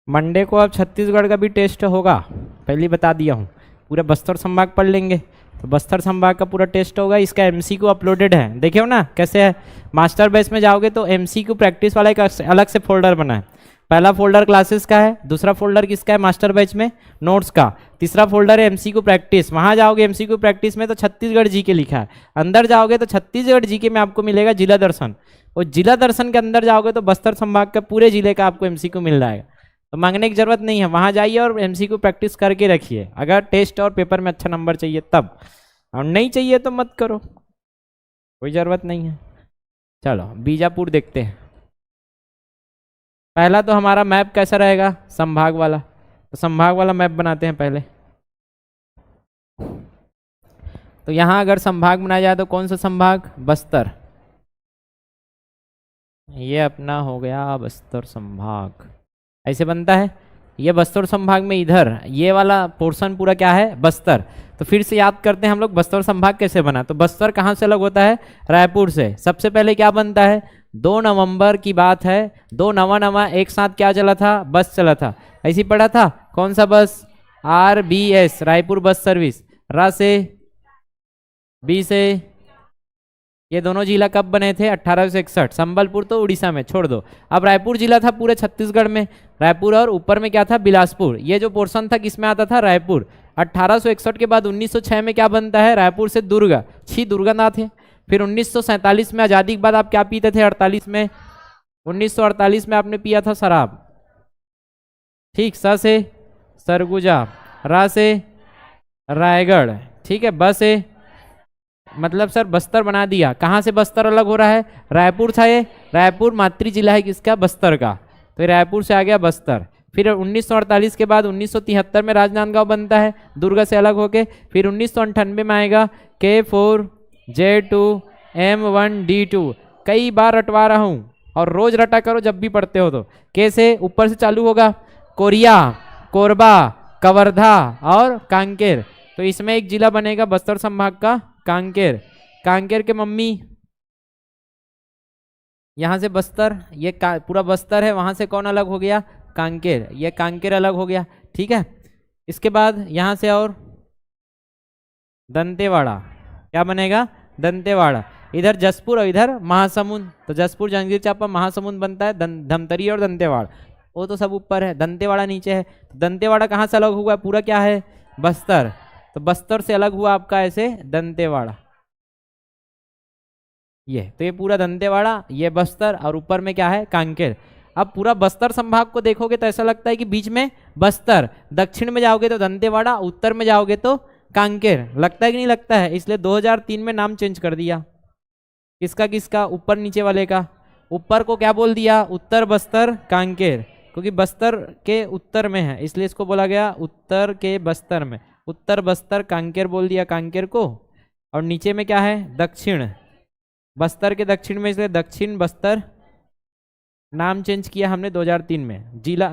Monday को अब छत्तीसगढ़ का भी टेस्ट होगा, पहले ही बता दिया हूँ। पूरा बस्तर संभाग पढ़ लेंगे, तो बस्तर संभाग का पूरा टेस्ट होगा। इसका एमसीक्यू अपलोडेड है, देखे हो ना कैसे है। मास्टर बेस में जाओगे तो एमसीक्यू प्रैक्टिस वाला एक अलग से फोल्डर बना है। पहला फोल्डर क्लासेस का है, दूसरा फोल्डर किसका है मास्टर बैच में, नोट्स का। तीसरा फोल्डर है एमसीक्यू प्रैक्टिस। वहां जाओगे एमसीक्यू प्रैक्टिस में तो छत्तीसगढ़ जीके लिखा है, अंदर जाओगे तो छत्तीसगढ़ जीके में आपको मिलेगा जिला दर्शन, और जिला दर्शन के अंदर जाओगे तो बस्तर संभाग का पूरे जिले का आपको एमसीक्यू मिल जाएगा। तो मांगने की जरूरत नहीं है, वहां जाइए और एमसीक्यू प्रैक्टिस करके रखिए, अगर टेस्ट और पेपर में अच्छा नंबर चाहिए तब, और नहीं चाहिए तो मत करो, कोई ज़रूरत नहीं है। चलो बीजापुर देखते हैं। पहला तो हमारा मैप कैसा रहेगा, संभाग वाला, तो संभाग वाला मैप बनाते हैं पहले। तो यहाँ अगर संभाग बनाया जाए तो कौन सा संभाग, बस्तर, ये अपना हो गया बस्तर संभाग, ऐसे बनता है। ये बस्तर संभाग में इधर ये वाला पोर्शन पूरा क्या है, बस्तर। तो फिर से याद करते हैं हम लोग बस्तर संभाग कैसे बना। तो बस्तर कहाँ से अलग होता है, रायपुर से। सबसे पहले क्या बनता है, 2 नवंबर की बात है, 2 नवा एक साथ क्या चला था, बस चला था, ऐसे ही पढ़ा था। कौन सा बस, RBS, रायपुर बस सर्विस। रा से बी से, ये दोनों जिला कब बने थे, 1861। संबलपुर तो उड़ीसा में छोड़ दो। अब रायपुर जिला था पूरे छत्तीसगढ़ में, रायपुर और ऊपर में क्या था, बिलासपुर। ये जो पोर्शन था किसमें आता था, रायपुर। 1861 के बाद 1906 में क्या बनता है, रायपुर से दुर्ग, 6 दुर्गानाथ है। फिर 1947 में आज़ादी के बाद आप क्या पीते थे, 48 में, 1948 में आपने पिया था शराब, ठीक। स से सरगुजा, रा से रायगढ़, ठीक है। ब से मतलब सर बस्तर बना दिया। कहाँ से बस्तर अलग हो रहा है, रायपुर था, ये रायपुर मातृ जिला है किसका, बस्तर का, तो रायपुर से आ गया बस्तर। फिर 1948 के बाद 1973 में राजनांदगांव बनता है दुर्ग से अलग होके। फिर 1998 में आएगा K4J2M1D2। कई बार रटवा रहा हूँ और रोज रटा करो जब भी पढ़ते हो तो। के से ऊपर से चालू होगा, कोरिया, कोरबा, कवर्धा और कांकेर। तो इसमें एक जिला बनेगा बस्तर संभाग का, कांकेर। कांकेर के मम्मी, यहाँ से बस्तर, ये पूरा बस्तर है, वहां से कौन अलग हो गया, कांकेर, ये कांकेर अलग हो गया, ठीक है। इसके बाद यहाँ से और दंतेवाड़ा, क्या बनेगा, दंतेवाड़ा। इधर जसपुर और इधर महासमुंद, तो जसपुर, जांजगीर चांपा, महासमुंद बनता है, धमतरी और दंतेवाड़ा, वो तो सब ऊपर है, दंतेवाड़ा नीचे है। तो दंतेवाड़ा कहाँ से अलग हुआ, पूरा क्या है, बस्तर। तो बस्तर से अलग हुआ आपका ऐसे दंतेवाड़ा, ये तो ये पूरा दंतेवाड़ा, ये बस्तर, और ऊपर में क्या है, कांकेर। अब पूरा बस्तर संभाग को देखोगे तो ऐसा लगता है कि बीच में बस्तर, दक्षिण में जाओगे तो दंतेवाड़ा, उत्तर में जाओगे तो कांकेर, लगता है कि नहीं लगता है। इसलिए 2003 में नाम चेंज कर दिया, किसका किसका, ऊपर नीचे वाले का। ऊपर को क्या बोल दिया, उत्तर बस्तर कांकेर, क्योंकि बस्तर के उत्तर में है इसलिए इसको बोला गया उत्तर के बस्तर में, उत्तर बस्तर कांकेर बोल दिया कांकेर को। और नीचे में क्या है, दक्षिण, बस्तर के दक्षिण में, इसलिए दक्षिण बस्तर नाम चेंज किया हमने 2003 में, जिला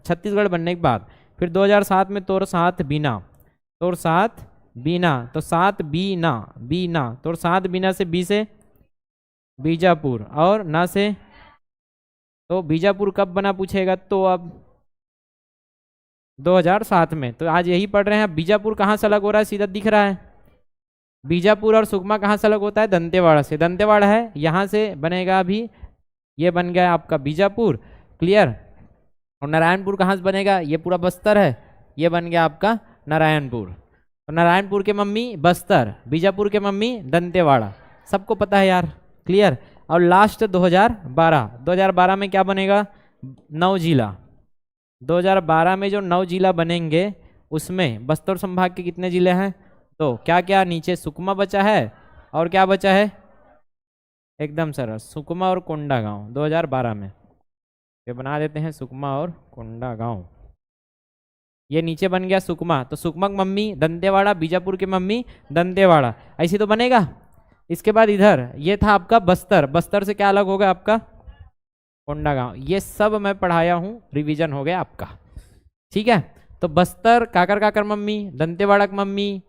छत्तीसगढ़ बनने के बाद। फिर 2007 में तोर सात बीना, तोर सात बीना, तो सात बीना, बीना, तोर सात बीना से बी से बीजापुर, और ना से, तो बीजापुर कब बना पूछेगा तो अब 2007 में। तो आज यही पढ़ रहे हैं। बीजापुर कहाँ से अलग हो रहा है, सीधा दिख रहा है, बीजापुर। और सुकमा कहाँ से अलग होता है, दंतेवाड़ा से। दंतेवाड़ा है यहाँ से बनेगा अभी, ये बन गया आपका बीजापुर, क्लियर। और नारायणपुर कहाँ से बनेगा, ये पूरा बस्तर है, ये बन गया आपका नारायणपुर। तो नारायणपुर के मम्मी बस्तर, बीजापुर के मम्मी दंतेवाड़ा, सबको पता है यार, क्लियर। और लास्ट 2012 में क्या बनेगा, 9 जिला। 2012 में जो 9 जिला बनेंगे उसमें बस्तर संभाग के कितने जिले हैं, तो क्या क्या, नीचे सुकमा बचा है और क्या बचा है, एकदम सरल, सुकमा और कोंडागांव 2012 में, ये बना देते हैं सुकमा और कोंडागांव। ये नीचे बन गया सुकमा, तो सुकमा की मम्मी दंतेवाड़ा, बीजापुर की मम्मी दंतेवाड़ा, ऐसी तो बनेगा। इसके बाद इधर ये था आपका बस्तर, बस्तर से क्या अलग होगा आपका, कोंडागांव। ये सब मैं पढ़ाया हूँ, रिवीजन हो गया आपका, ठीक है। तो बस्तर काकर काकर मम्मी, दंतेवाड़ा की मम्मी,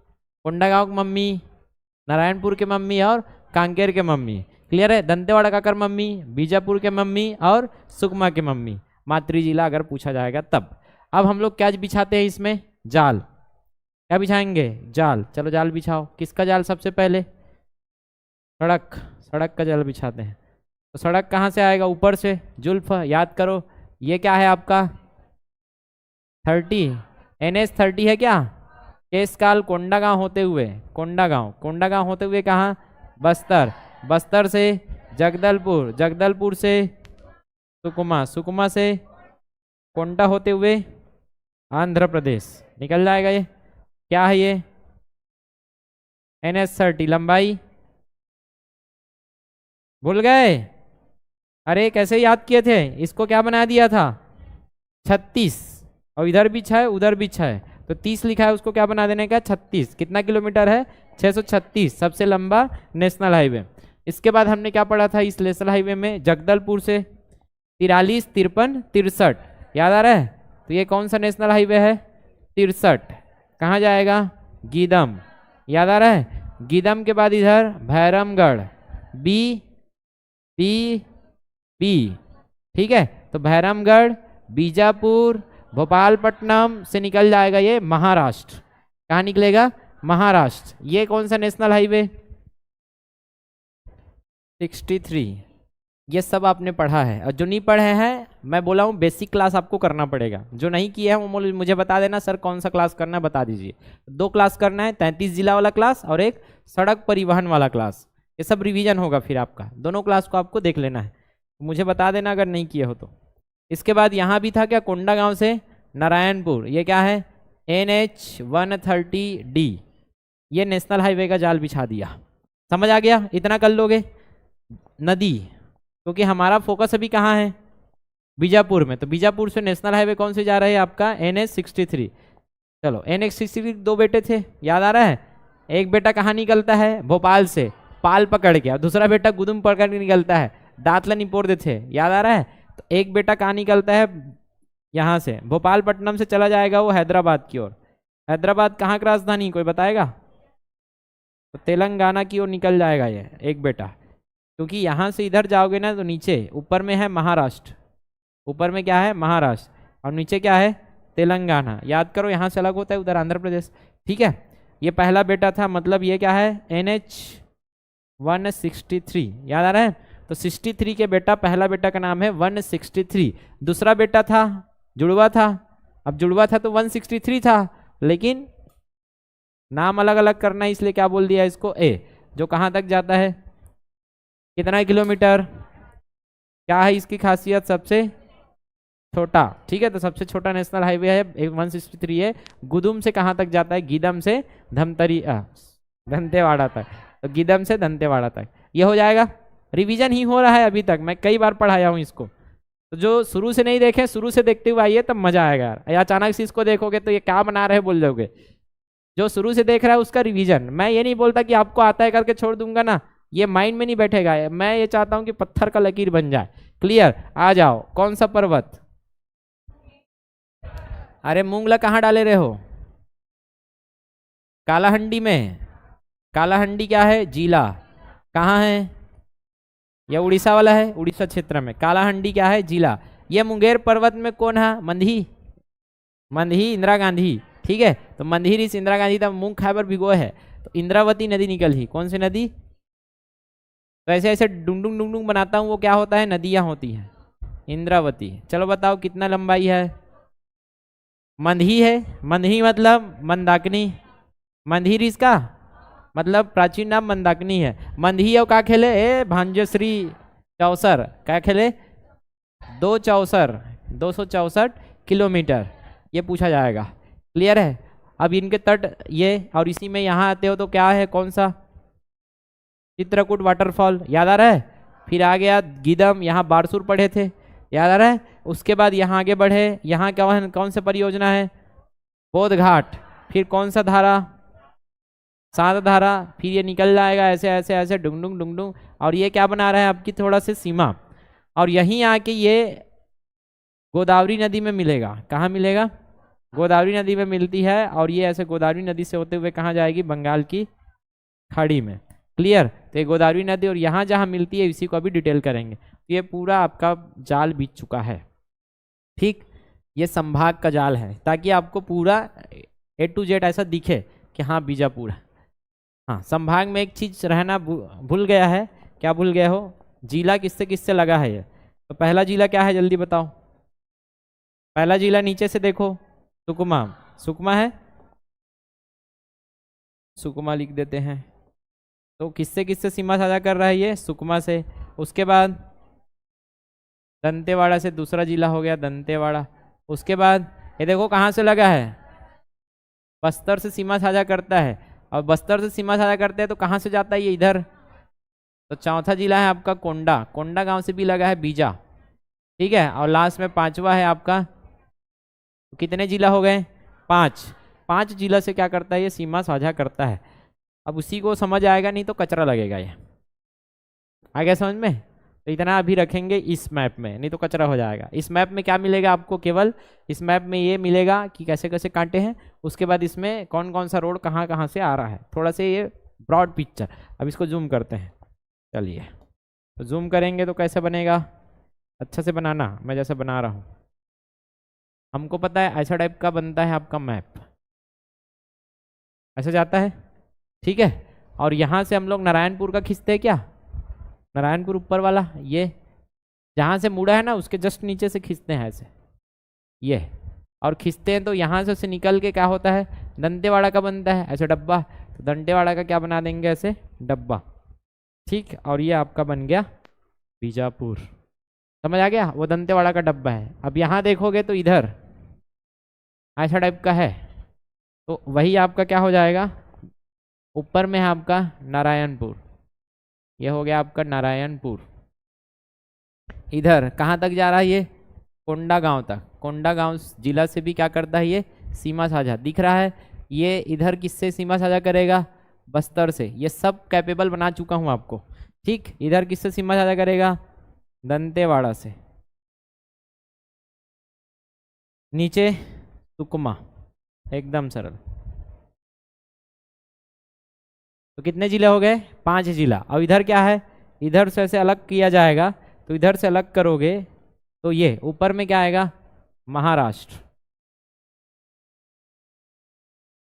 कोंडागांव की मम्मी, नारायणपुर के मम्मी और कांकेर के मम्मी, क्लियर है। दंतेवाड़ा काकर मम्मी, बीजापुर के मम्मी और सुकमा के मम्मी। मातृ जिला अगर पूछा जाएगा तब। अब हम लोग क्या बिछाते हैं इसमें, जाल। क्या बिछाएंगे, जाल। चलो जाल बिछाओ। किसका जाल सबसे पहले, सड़क, सड़क का जाल बिछाते हैं। तो सड़क कहाँ से आएगा, ऊपर से, जुल्फ। याद करो ये क्या है आपका 30, NH30 है क्या, केसकाल कोंडागांव होते हुए, कोंडागांव, कोंडागांव होते हुए कहाँ, बस्तर, बस्तर से जगदलपुर, जगदलपुर से सुकमा, सुकमा से कोंटा होते हुए आंध्र प्रदेश निकल जाएगा। ये क्या है, ये NH30 लंबाई, भूल गए, अरे कैसे याद किए थे, इसको क्या बना दिया था 36, और इधर भी 6 उधर भी 6, तो 30 लिखा है, उसको क्या बना देने का 36। कितना किलोमीटर है, 636, सबसे लंबा नेशनल हाईवे। इसके बाद हमने क्या पढ़ा था इस नेशनल हाईवे में, जगदलपुर से 43, 53, 63, याद आ रहा है। तो ये कौन सा नेशनल हाईवे है, 63, कहाँ जाएगा, गीदम, याद आ रहा है। गीदम के बाद इधर भैरमगढ़, बी बी बी, ठीक है। तो भैरमगढ़, बीजापुर, भोपालपट्टनम से निकल जाएगा ये महाराष्ट्र। कहाँ निकलेगा, महाराष्ट्र। ये कौन सा नेशनल हाईवे, 63। ये सब आपने पढ़ा है, और जो नहीं पढ़े हैं मैं बोला हूँ बेसिक क्लास आपको करना पड़ेगा। जो नहीं किया है वो मुझे बता देना, सर कौन सा क्लास करना है बता दीजिए। 2 क्लास करना है, 33 जिला वाला क्लास और एक सड़क परिवहन वाला क्लास। ये सब रिवीजन होगा फिर आपका, दोनों क्लास को आपको देख लेना है, मुझे बता देना अगर नहीं किए हो तो। इसके बाद यहाँ भी था क्या, कोंडागांव से नारायणपुर, ये क्या है NH130D, ये नेशनल हाईवे का जाल बिछा दिया। समझ आ गया, इतना कर लोगे। नदी, क्योंकि हमारा फोकस अभी कहाँ है, बीजापुर में, तो बीजापुर से नेशनल हाईवे कौन से जा रहा है आपका NH63। चलो NH63 2 बेटे थे, याद आ रहा है। एक बेटा कहाँ निकलता है, भोपाल से पाल पकड़ के, और दूसरा बेटा गुदुम पकड़ के निकलता है, दातला निपोर थे, याद आ रहा है। तो एक बेटा कहाँ निकलता है, यहाँ से भोपालपट्टनम से चला जाएगा वो हैदराबाद की ओर। हैदराबाद कहाँ की राजधानी, कोई बताएगा, तो तेलंगाना की ओर निकल जाएगा ये एक बेटा, क्योंकि यहाँ से इधर जाओगे ना तो नीचे ऊपर में है महाराष्ट्र, ऊपर में क्या है महाराष्ट्र, और नीचे क्या है तेलंगाना। याद करो यहाँ से अलग होता है उधर आंध्र प्रदेश, ठीक है। ये पहला बेटा था, मतलब ये क्या है NH163, याद आ रहा है। तो 63 के बेटा, पहला बेटा का नाम है 163, दूसरा बेटा था जुड़वा था, अब जुड़वा था तो 163 था, लेकिन नाम अलग अलग करना है इसलिए क्या बोल दिया इसको ए, जो कहाँ तक जाता है, कितना किलोमीटर, क्या है इसकी खासियत, सबसे छोटा, ठीक है। तो सबसे छोटा नेशनल हाईवे है 163 है। गुदुम से कहाँ तक जाता है, गीदम से दंतेवाड़ा तक, तो गीदम से दंतेवाड़ा तक ये हो जाएगा। रिवीजन ही हो रहा है अभी तक, मैं कई बार पढ़ाया हूँ इसको, तो जो शुरू से नहीं देखे शुरू से देखते हुए आइए तब मजा आएगा यार। या अचानक से इसको देखोगे तो ये क्या बना रहे बोल जाओगे। जो शुरू से देख रहा है उसका रिवीजन, मैं ये नहीं बोलता कि आपको आता है करके छोड़ दूंगा ना, ये माइंड में नहीं बैठेगा। मैं ये चाहता हूँ कि पत्थर का लकीर बन जाए। क्लियर, आ जाओ। कौन सा पर्वत, अरे मूंगला कहाँ डाले रहे हो, कालाहंडी में। कालाहंडी क्या है, जिला, कहाँ है, यह उड़ीसा वाला है, उड़ीसा क्षेत्र में। कालाहंडी क्या है, जिला। ये मुंगेर पर्वत में कौन है, मंधी, मंधी इंदिरा गांधी, ठीक है। तो मंधी ऋषि इंदिरा गांधी तब मूंग खाबर भिगोए है, तो इंद्रावती नदी निकल ही, कौन सी नदी। तो ऐसे ऐसे डुंडुंग डुंडुंग बनाता हूँ, वो क्या होता है, नदियाँ होती हैं, इंद्रावती। चलो बताओ कितना लंबाई है, मंधी है, मंधी मतलब मंदाकिनी, मंधी इसका मतलब प्राचीन नाम मंदाकिनी है। मंधी और का खेले ए भांजश्री चौसर, क्या खेले 264 किलोमीटर, ये पूछा जाएगा। क्लियर है। अब इनके तट ये, और इसी में यहाँ आते हो तो क्या है, कौन सा, चित्रकूट वाटरफॉल, याद आ रहा है। फिर आ गया गीदम, यहाँ बारसूर पढ़े थे, याद आ रहा है। उसके बाद यहाँ आगे बढ़े, यहाँ क्या कौन सा परियोजना है, बोध घाट। फिर कौन सा धारा, सात धारा। फिर ये निकल जाएगा ऐसे ऐसे ऐसे डुंगडुंग डुंगडुंग, और ये क्या बना रहा है आपकी थोड़ा से सीमा, और यहीं आके ये गोदावरी नदी में मिलेगा। कहाँ मिलेगा, गोदावरी नदी में मिलती है, और ये ऐसे गोदावरी नदी से होते हुए कहाँ जाएगी, बंगाल की खाड़ी में। क्लियर। तो ये गोदावरी नदी और यहाँ जहाँ मिलती है इसी को अभी डिटेल करेंगे। तो ये पूरा आपका जाल बीत चुका है। ठीक, ये संभाग का जाल है ताकि आपको पूरा A to Z ऐसा दिखे कि हाँ बीजापुर है। हाँ, संभाग में एक चीज रहना भूल गया है। क्या भूल गए हो? जिला किससे किससे लगा है ये। तो पहला जिला क्या है जल्दी बताओ। पहला जिला नीचे से देखो, सुकमा। सुकमा है, सुकमा लिख देते हैं। तो किससे किससे सीमा साझा कर रहा है ये? सुकमा से। उसके बाद दंतेवाड़ा से दूसरा जिला हो गया दंतेवाड़ा। उसके बाद ये देखो कहाँ से लगा है, बस्तर से सीमा साझा करता है। और बस्तर से सीमा साझा करते हैं तो कहाँ से जाता है ये? इधर। तो चौथा जिला है आपका कोंडा। कोंडा गांव से भी लगा है बीजा। ठीक है, और लास्ट में पांचवा है आपका, कितने जिला हो गए? 5। 5 जिला से क्या करता है ये? सीमा साझा करता है। अब उसी को समझ आएगा, नहीं तो कचरा लगेगा ये। आ गया समझ में? तो इतना अभी रखेंगे इस मैप में, नहीं तो कचरा हो जाएगा। इस मैप में क्या मिलेगा आपको? केवल इस मैप में ये मिलेगा कि कैसे कैसे कांटे हैं, उसके बाद इसमें कौन कौन सा रोड कहाँ कहाँ से आ रहा है, थोड़ा से ये ब्रॉड पिक्चर। अब इसको जूम करते हैं, चलिए। तो जूम करेंगे तो कैसे बनेगा? अच्छा से बनाना, मैं जैसे बना रहा हूँ। हमको पता है ऐसा टाइप का बनता है आपका मैप, ऐसा जाता है। ठीक है, और यहाँ से हम लोग नारायणपुर का खींचते हैं क्या? नारायणपुर ऊपर वाला, ये जहाँ से मुड़ा है ना उसके जस्ट नीचे से खींचते हैं ऐसे, ये। और खींचते हैं तो यहाँ से निकल के क्या होता है? दंतेवाड़ा का बनता है ऐसे डब्बा। तो दंतेवाड़ा का क्या बना देंगे? ऐसे डब्बा। ठीक, और ये आपका बन गया बीजापुर। समझ आ गया? वो दंतेवाड़ा का डब्बा है। अब यहाँ देखोगे तो इधर ऐसा टाइप का है, तो वही आपका क्या हो जाएगा? ऊपर में है आपका नारायणपुर। ये हो गया आपका नारायणपुर। इधर कहाँ तक जा रहा है ये? कोंडा गांव तक। कोंडा गांव जिला से भी क्या करता है ये? सीमा साझा। दिख रहा है ये इधर किससे सीमा साझा करेगा? बस्तर से। ये सब कैपेबल बना चुका हूँ आपको। ठीक, इधर किससे सीमा साझा करेगा? दंतेवाड़ा से। नीचे सुकमा, एकदम सरल। तो कितने जिले हो गए? 5 जिला। अब इधर क्या है? इधर से ऐसे अलग किया जाएगा, तो इधर से अलग करोगे तो ये ऊपर में क्या आएगा? महाराष्ट्र।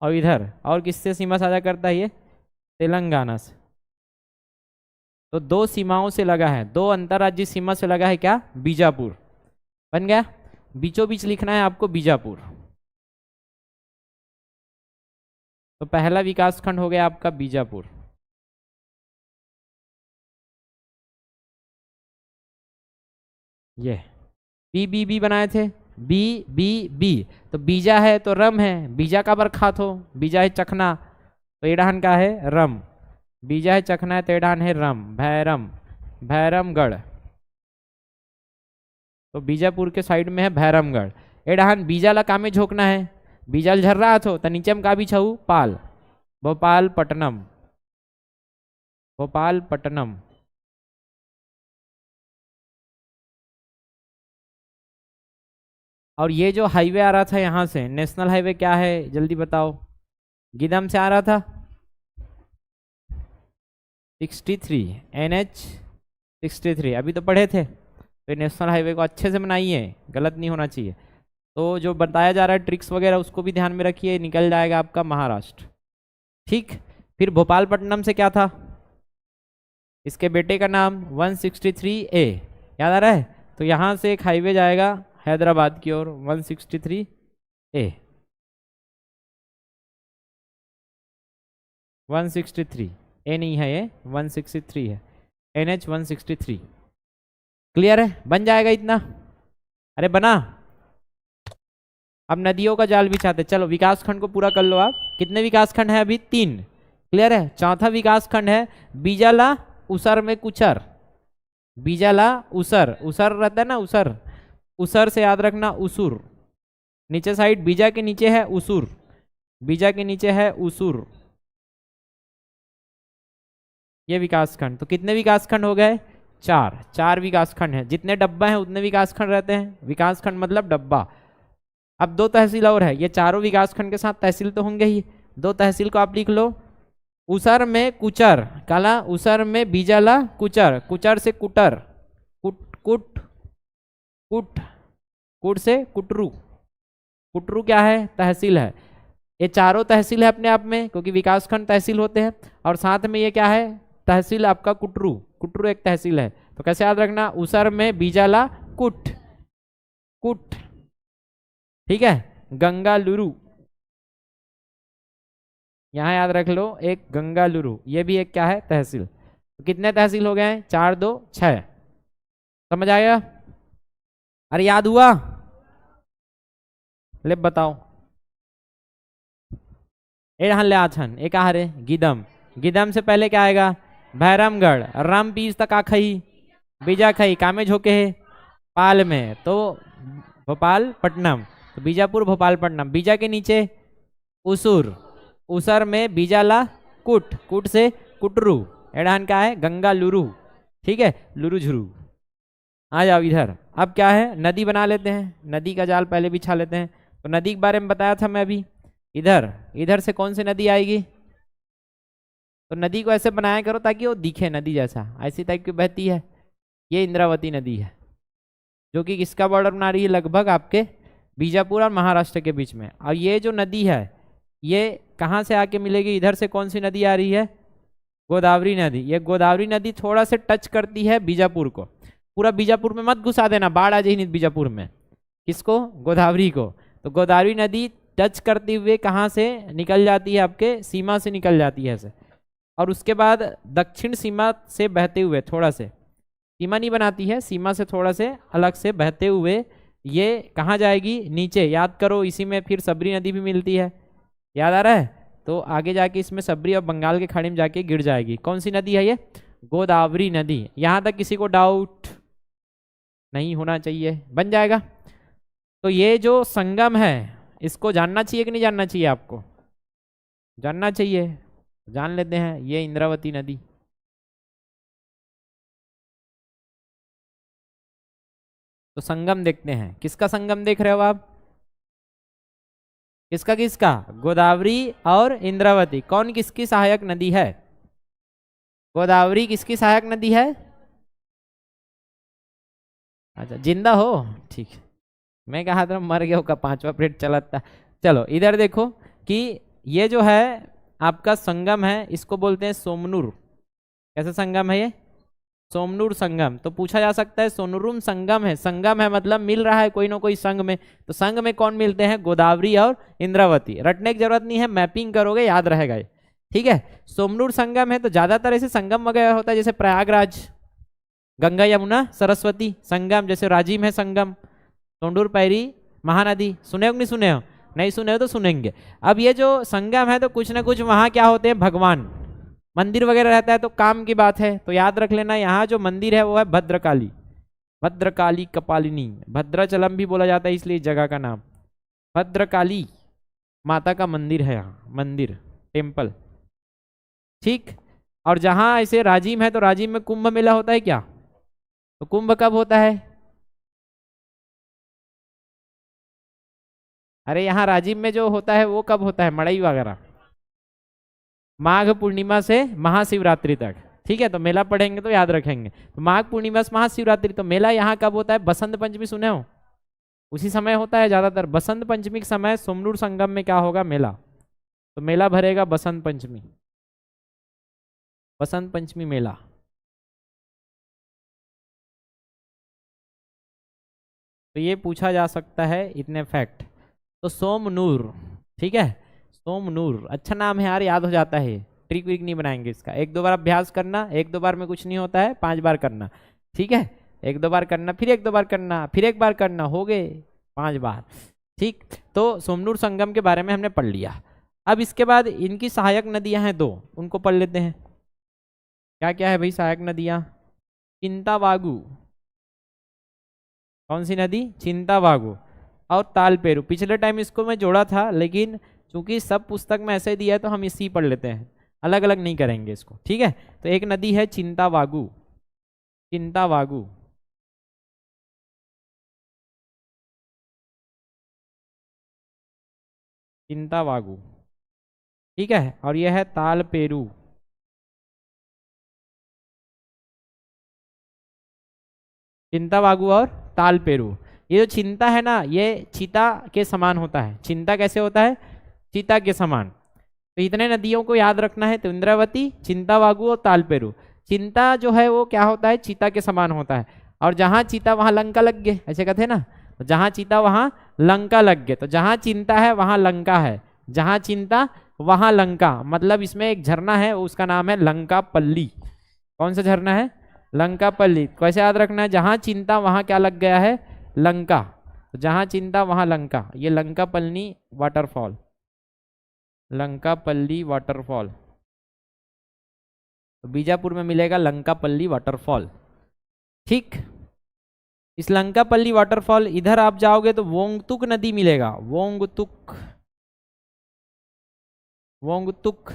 और इधर और किससे सीमा साझा करता है ये? तेलंगाना से। तो 2 सीमाओं से लगा है, 2 अंतर्राज्यीय सीमा से लगा है क्या? बीजापुर। बन गया। बीचों बीच लिखना है आपको बीजापुर। तो पहला विकास खंड हो गया आपका बीजापुर। ये बी बी बी बनाए थे, बी बी बी। तो बीजा है तो रम है, बीजा का बरखात हो। बीजा है चखना, तो एडान का है रम। बीजा है चखना है तो एडान है रम, भैरम, भैरमगढ़। तो बीजापुर के साइड में है भैरमगढ़। एडान बीजा ला कामे झोंकना है, बीजाल झर रहा थो तो नीचे में का भी छऊ? पाल, भोपाल पट्टनम, भोपाल पट्टनम। और ये जो हाईवे आ रहा था यहाँ से, नेशनल हाईवे क्या है जल्दी बताओ? गिदम से आ रहा था 63, NH 63। अभी तो पढ़े थे। तो ये नेशनल हाईवे को अच्छे से बनाइए, गलत नहीं होना चाहिए। तो जो बताया जा रहा है ट्रिक्स वगैरह उसको भी ध्यान में रखिए, निकल जाएगा आपका महाराष्ट्र। ठीक, फिर भोपालपट्टनम से क्या था? इसके बेटे का नाम 163A, याद आ रहा है? तो यहाँ से एक हाईवे जाएगा हैदराबाद की ओर, 163A। 163A नहीं है ये, 163 है, NH 163। क्लियर है? बन जाएगा इतना। अरे बना। अब नदियों का जाल बिछाते। चलो विकास खंड को पूरा कर लो आप। कितने विकास खंड है अभी? 3। क्लियर है? चौथा विकास खंड है बीजाला उसर में कुचर। बीजाला उसर, उसर रहता है ना उसर, उसर से याद रखना उसूर। नीचे साइड बीजा के नीचे है उसूर, बीजा के नीचे है उसूर। ये विकास खंड। तो कितने विकास खंड हो गए? 4 विकास खंड है। जितने डब्बा हैं उतने विकास खंड रहते हैं। विकास खंड मतलब डब्बा। अब 2 तहसील और है। ये चारों विकास खंड के साथ तहसील तो होंगे ही। 2 तहसील को आप लिख लो। उसर में कुचर, काला उसर में बीजाला कुचर, कुचर से कुटर, कुट कुट कुट कुट से कुटरू, कुटरू क्या है? तहसील है। ये चारों तहसील है अपने आप में, क्योंकि विकासखंड तहसील होते हैं। और साथ में ये क्या है? तहसील आपका कुटरू, कुटरू एक तहसील है। तो कैसे याद रखना? उसर में बीजाला कुट, कुट, ठीक है। गंगालुरु, यहाँ याद रख लो एक गंगालुरु, ये भी एक क्या है? तहसील। तो कितने तहसील हो गए हैं? 4 2 6। समझ आया? अरे याद हुआ? ले बताओ। ले आछन एक आहरे गिदम, गिदम से पहले क्या आएगा? भैरमगढ़। राम पीस तक आखई, बीजा खई कामे झोके है पाल में, तो भोपाल पट्टनम। तो बीजापुर भोपाल पट्टनम। बीजा के नीचे उसूर, उसर में बीजाला कुट, कुट से कुटरू। एडान क्या है? गंगालुरु, ठीक है। लुरु झुरु। आ जाओ इधर। अब क्या है? नदी बना लेते हैं, नदी का जाल पहले बिछा लेते हैं। तो नदी के बारे में बताया था मैं अभी। इधर, इधर से कौन सी नदी आएगी? तो नदी को ऐसे बनाया करो ताकि वो दिखे नदी जैसा, ऐसी टाइप की बहती है। ये इंद्रावती नदी है, जो कि किसका बॉर्डर बना रही है? लगभग आपके बीजापुर और महाराष्ट्र के बीच में। और ये जो नदी है, ये कहाँ से आके मिलेगी? इधर से कौन सी नदी आ रही है? गोदावरी नदी। ये गोदावरी नदी थोड़ा से टच करती है बीजापुर को। पूरा बीजापुर में मत घुसा देना, बाढ़ आ जाए नहीं बीजापुर में। किसको? गोदावरी को। तो गोदावरी नदी टच करते हुए कहाँ से निकल जाती है? आपके सीमा से निकल जाती है ऐसे। और उसके बाद दक्षिण सीमा से बहते हुए, थोड़ा से सीमा नहीं बनाती है, सीमा से थोड़ा से अलग से बहते हुए ये कहाँ जाएगी? नीचे। याद करो, इसी में फिर सबरी नदी भी मिलती है, याद आ रहा है? तो आगे जाके इसमें सबरी और बंगाल के खाड़ी में जाके गिर जाएगी। कौन सी नदी है ये? गोदावरी नदी। यहाँ तक किसी को डाउट नहीं होना चाहिए, बन जाएगा। तो ये जो संगम है, इसको जानना चाहिए कि नहीं जानना चाहिए? आपको जानना चाहिए, जान लेते हैं। ये इंद्रावती नदी, तो संगम देखते हैं। किसका संगम देख रहे हो आप? किसका किसका? गोदावरी और इंद्रावती। कौन किसकी सहायक नदी है? गोदावरी किसकी सहायक नदी है? अच्छा, जिंदा हो? ठीक है, मैं कहा था मर गया का 5वां पीरियड चला था। चलो इधर देखो कि ये जो है आपका संगम है, इसको बोलते हैं सोमनूर। कैसे संगम है ये? सोमनूर संगम। तो पूछा जा सकता है सोनुरुम संगम है, संगम है मतलब मिल रहा है कोई ना कोई संग में। तो संग में कौन मिलते हैं? गोदावरी और इंद्रावती। रटने की जरूरत नहीं है, मैपिंग करोगे याद रहेगा ये, ठीक है। सोमनूर संगम है, तो ज्यादातर ऐसे संगम वगैरह होता है, जैसे प्रयागराज, गंगा यमुना सरस्वती संगम, जैसे राजिम है संगम, सोंडूर पैरी महानदी। सुने हो नहीं सुने हो? नहीं सुने हो तो सुनेंगे। अब ये जो संगम है, तो कुछ ना कुछ वहां क्या होते हैं? भगवान, मंदिर वगैरह रहता है, तो काम की बात है। तो याद रख लेना, यहाँ जो मंदिर है वो है भद्रकाली, भद्रकाली कपालिनी। भद्राचलम भी बोला जाता है इसलिए जगह का नाम भद्रकाली माता का मंदिर है, यहाँ मंदिर, टेम्पल, ठीक। और जहाँ ऐसे राजिम है, तो राजिम में कुंभ मेला होता है क्या? तो कुंभ कब होता है? अरे यहाँ राजिम में जो होता है वो कब होता है? मड़ई वगैरह माघ पूर्णिमा से महाशिवरात्रि तक, ठीक है। तो मेला पढ़ेंगे तो याद रखेंगे। तो माघ पूर्णिमा से महाशिवरात्रि, तो मेला यहाँ कब होता है? बसंत पंचमी, सुने हो? उसी समय होता है ज्यादातर। बसंत पंचमी के समय सोमनूर संगम में क्या होगा? मेला। तो मेला भरेगा बसंत पंचमी, बसंत पंचमी मेला। तो ये पूछा जा सकता है, इतने फैक्ट। तो सोमनूर, ठीक है, सोमनूर अच्छा नाम है यार, याद हो जाता है। ट्रिक विक नहीं बनाएंगे इसका, 1 2 बार अभ्यास करना, 1 2 बार में कुछ नहीं होता है, 5 बार करना, ठीक है। 1 2 बार करना, फिर 1 2 बार करना, फिर 1 बार करना, हो गए 5 बार, ठीक। तो सोमनूर संगम के बारे में हमने पढ़ लिया। अब इसके बाद इनकी सहायक नदियां हैं 2, उनको पढ़ लेते हैं। क्या क्या है भाई सहायक नदियां? चिंतावागु, कौन सी नदी? चिंतावागु। और तालपेरू। पिछले टाइम इसको मैं जोड़ा था, लेकिन चूंकि सब पुस्तक में ऐसे दिया है तो हम इसी पढ़ लेते हैं, अलग अलग नहीं करेंगे इसको, ठीक है। तो एक नदी है चिंतावागु, चिंतावागु, चिंतावागु, ठीक है। और यह है तालपेरू, चिंतावागु और तालपेरू। ये जो चिंता है ना, ये चीता के समान होता है। चिंता कैसे होता है? चीता के समान। तो इतने नदियों को याद रखना है, तो इंद्रावती, चिंतावागु और तालपेरू। चिंता जो है वो क्या होता है? चीता के समान होता है। और जहाँ चीता वहाँ लंका लग गए, ऐसे कहते हैं ना, तो जहाँ चीता वहाँ लंका लग गए। तो जहाँ चिंता है वहाँ लंका है, जहाँ चिंता वहाँ लंका। मतलब इसमें एक झरना है, उसका नाम है लंका पल्ली। कौन सा झरना है? लंका पल्ली। कैसे याद रखना है? जहाँ चिंता वहाँ क्या लग गया है? लंका। तो जहाँ चिंता वहाँ लंका, ये लंका पल्ली वाटरफॉल, लंका पल्ली वाटरफॉल। तो बीजापुर में मिलेगा लंका पल्ली वाटरफॉल। ठीक, इस लंका पल्ली वाटरफॉल, इधर आप जाओगे तो वोंगतुक नदी मिलेगा, वोंगतुक, वोंगतुक।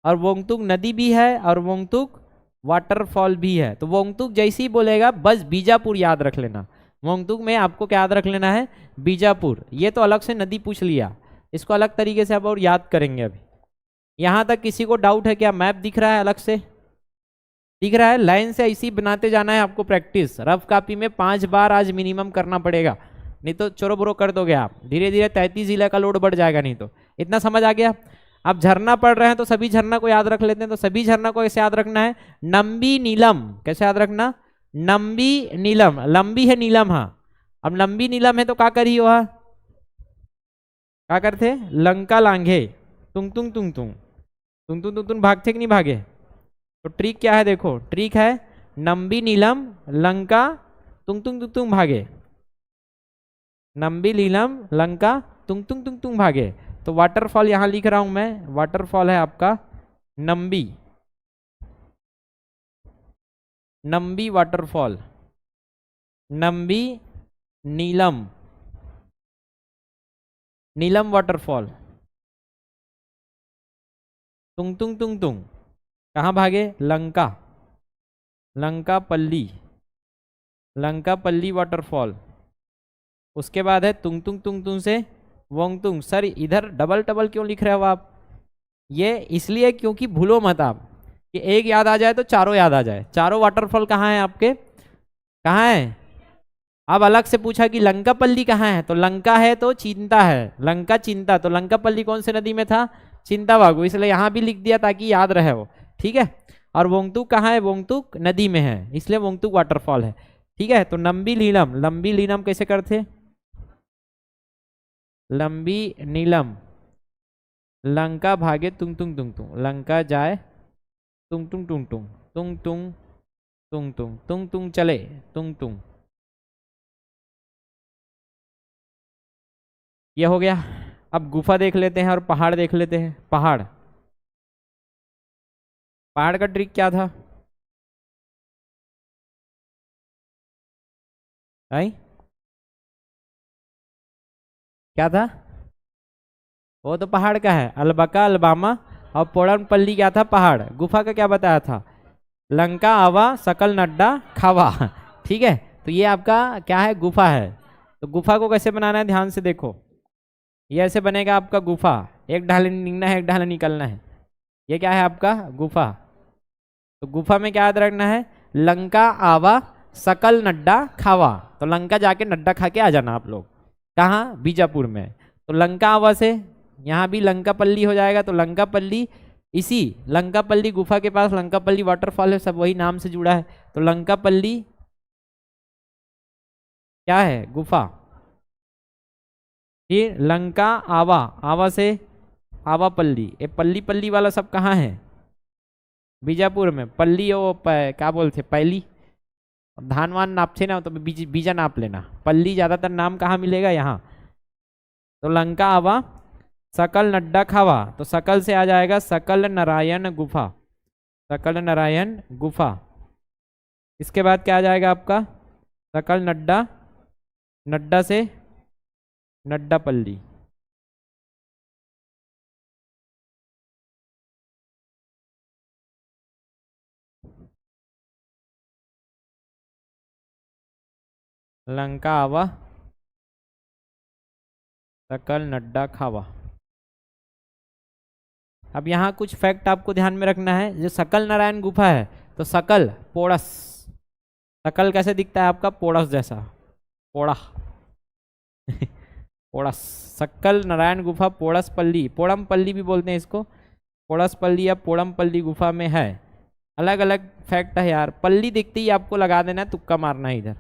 और वोंगतुक नदी भी है और वोंगतुक वाटरफॉल भी है। तो वोंगतुक जैसे ही बोलेगा बस बीजापुर याद रख लेना। वोंगतुक में आपको क्या याद रख लेना है? बीजापुर। ये तो अलग से नदी पूछ लिया, इसको अलग तरीके से आप और याद करेंगे। अभी यहाँ तक किसी को डाउट है क्या? मैप दिख रहा है? अलग से दिख रहा है? लाइन से ऐसी बनाते जाना है आपको। प्रैक्टिस रफ कॉपी में 5 बार आज मिनिमम करना पड़ेगा, नहीं तो चोरो बोरो कर दोगे आप। धीरे धीरे 33 जिले का लोड बढ़ जाएगा नहीं तो। इतना समझ आ गया? आप झरना पढ़ रहे हैं तो सभी झरना को याद रख लेते हैं। तो सभी झरना को कैसे याद रखना है? नंबी नीलम। कैसे याद रखना? नंबी नीलम। लंबी है नीलम, हाँ। अब लंबी नीलम है तो क्या करी हुआ? क्या करते? लंका लांघे, तुंग तुंग तुंग तुंग तुंग तुंग तुंग तुंग। भागते कि नहीं भागे? तो ट्रिक क्या है? देखो ट्रिक है, नंबी नीलम लंका तुंग तुंग तुंग तुंग भागे, नंबी नीलम लंका तुंग तुंग तुंग तुंग भागे। तो वाटरफॉल यहां लिख रहा हूं मैं, वाटरफॉल है आपका नंबी, नंबी वाटरफॉल, नंबी नीलम, नीलम वाटरफॉल। तुंग तुंग तुंग तुंग कहाँ भागे? लंका, लंका पल्ली, लंका पल्ली वाटरफॉल। उसके बाद है तुंग तुंग तुंग तुंग से वोंगतुंग। सर इधर डबल डबल क्यों लिख रहे हो आप? ये इसलिए क्योंकि भूलो मत आप कि एक याद आ जाए तो चारों याद आ जाए। चारों वाटरफॉल कहाँ है आपके? कहाँ है? अब अलग से पूछा कि लंका पल्ली कहाँ है, तो लंका है तो चिंता है, लंका चिंता। तो लंका पल्ली कौन से नदी में था? चिंतावागु, इसलिए यहाँ भी लिख दिया ताकि याद रहे वो। ठीक है। और वोंगतुक कहाँ है? वोंगतुक नदी में है, इसलिए वोंगतुक वाटरफॉल है। ठीक है। तो नंबी लीलम, लंबी लीलम कैसे करते? लंबी नीलम लंका भागे तुंग तुंग तुंग तुंग, लंका जाए तुंग तुंग तुंग तुंग तुंग तुंग तुंग तुंग तुंग तुंग चले तुंग तुंग। ये हो गया। अब गुफा देख लेते हैं और पहाड़ देख लेते हैं। पहाड़, पहाड़ का ट्रिक क्या था? आई क्या था? वो तो पहाड़ का है, अलबका अलबामा। और पोड़नपल्ली क्या था? पहाड़। गुफा का क्या बताया था? लंका आवा सकल नड्डा खावा। ठीक है। तो ये आपका क्या है? गुफा है। तो गुफा को कैसे बनाना है ध्यान से देखो। ये ऐसे बनेगा आपका गुफा, एक ढाले निकलना है एक ढाले निकलना है। ये क्या है आपका? गुफा। तो गुफा में क्या याद रखना है? लंका आवा सकल नड्डा खावा। तो लंका जाके नड्डा खा के आ जाना आप लोग। कहाँ? बीजापुर में। तो लंका आवा से यहाँ भी लंका पल्ली हो जाएगा। तो लंका पल्ली, इसी लंका पल्ली गुफा के पास लंका पल्ली वाटरफॉल है, सब वही नाम से जुड़ा है। तो लंका पल्ली क्या है? गुफा। फिर लंका आवा, आवा से आवा पल्ली। ये पल्ली पल्ली वाला सब कहाँ है? बीजापुर में। पल्ली वो क्या बोलते? पहली धान वान नापते ना, तो बीजा नाप लेना। पल्ली ज्यादातर नाम कहाँ मिलेगा? यहाँ। तो लंका आवा सकल नड्डा खावा। तो सकल से आ जाएगा सकल नारायण गुफा, सकल नारायण गुफा। इसके बाद क्या आ जाएगा आपका? सकल नड्डा, नड्डा से नड्डा पल्ली। लंका आवा सकल नड्डा खावा। अब यहाँ कुछ फैक्ट आपको ध्यान में रखना है। जो सकल नारायण गुफा है, तो सकल पोड़स, सकल कैसे दिखता है आपका? पोड़स जैसा, पोड़ा। पोड़स, सक्कल नारायण गुफा पोड़सपल्ली, पोड़मपल्ली भी बोलते हैं इसको, पोड़सपल्ली या पोड़मपल्ली गुफा में है। अलग अलग फैक्ट है यार, पल्ली दिखती ही आपको लगा देना है, तुक्का मारना है इधर।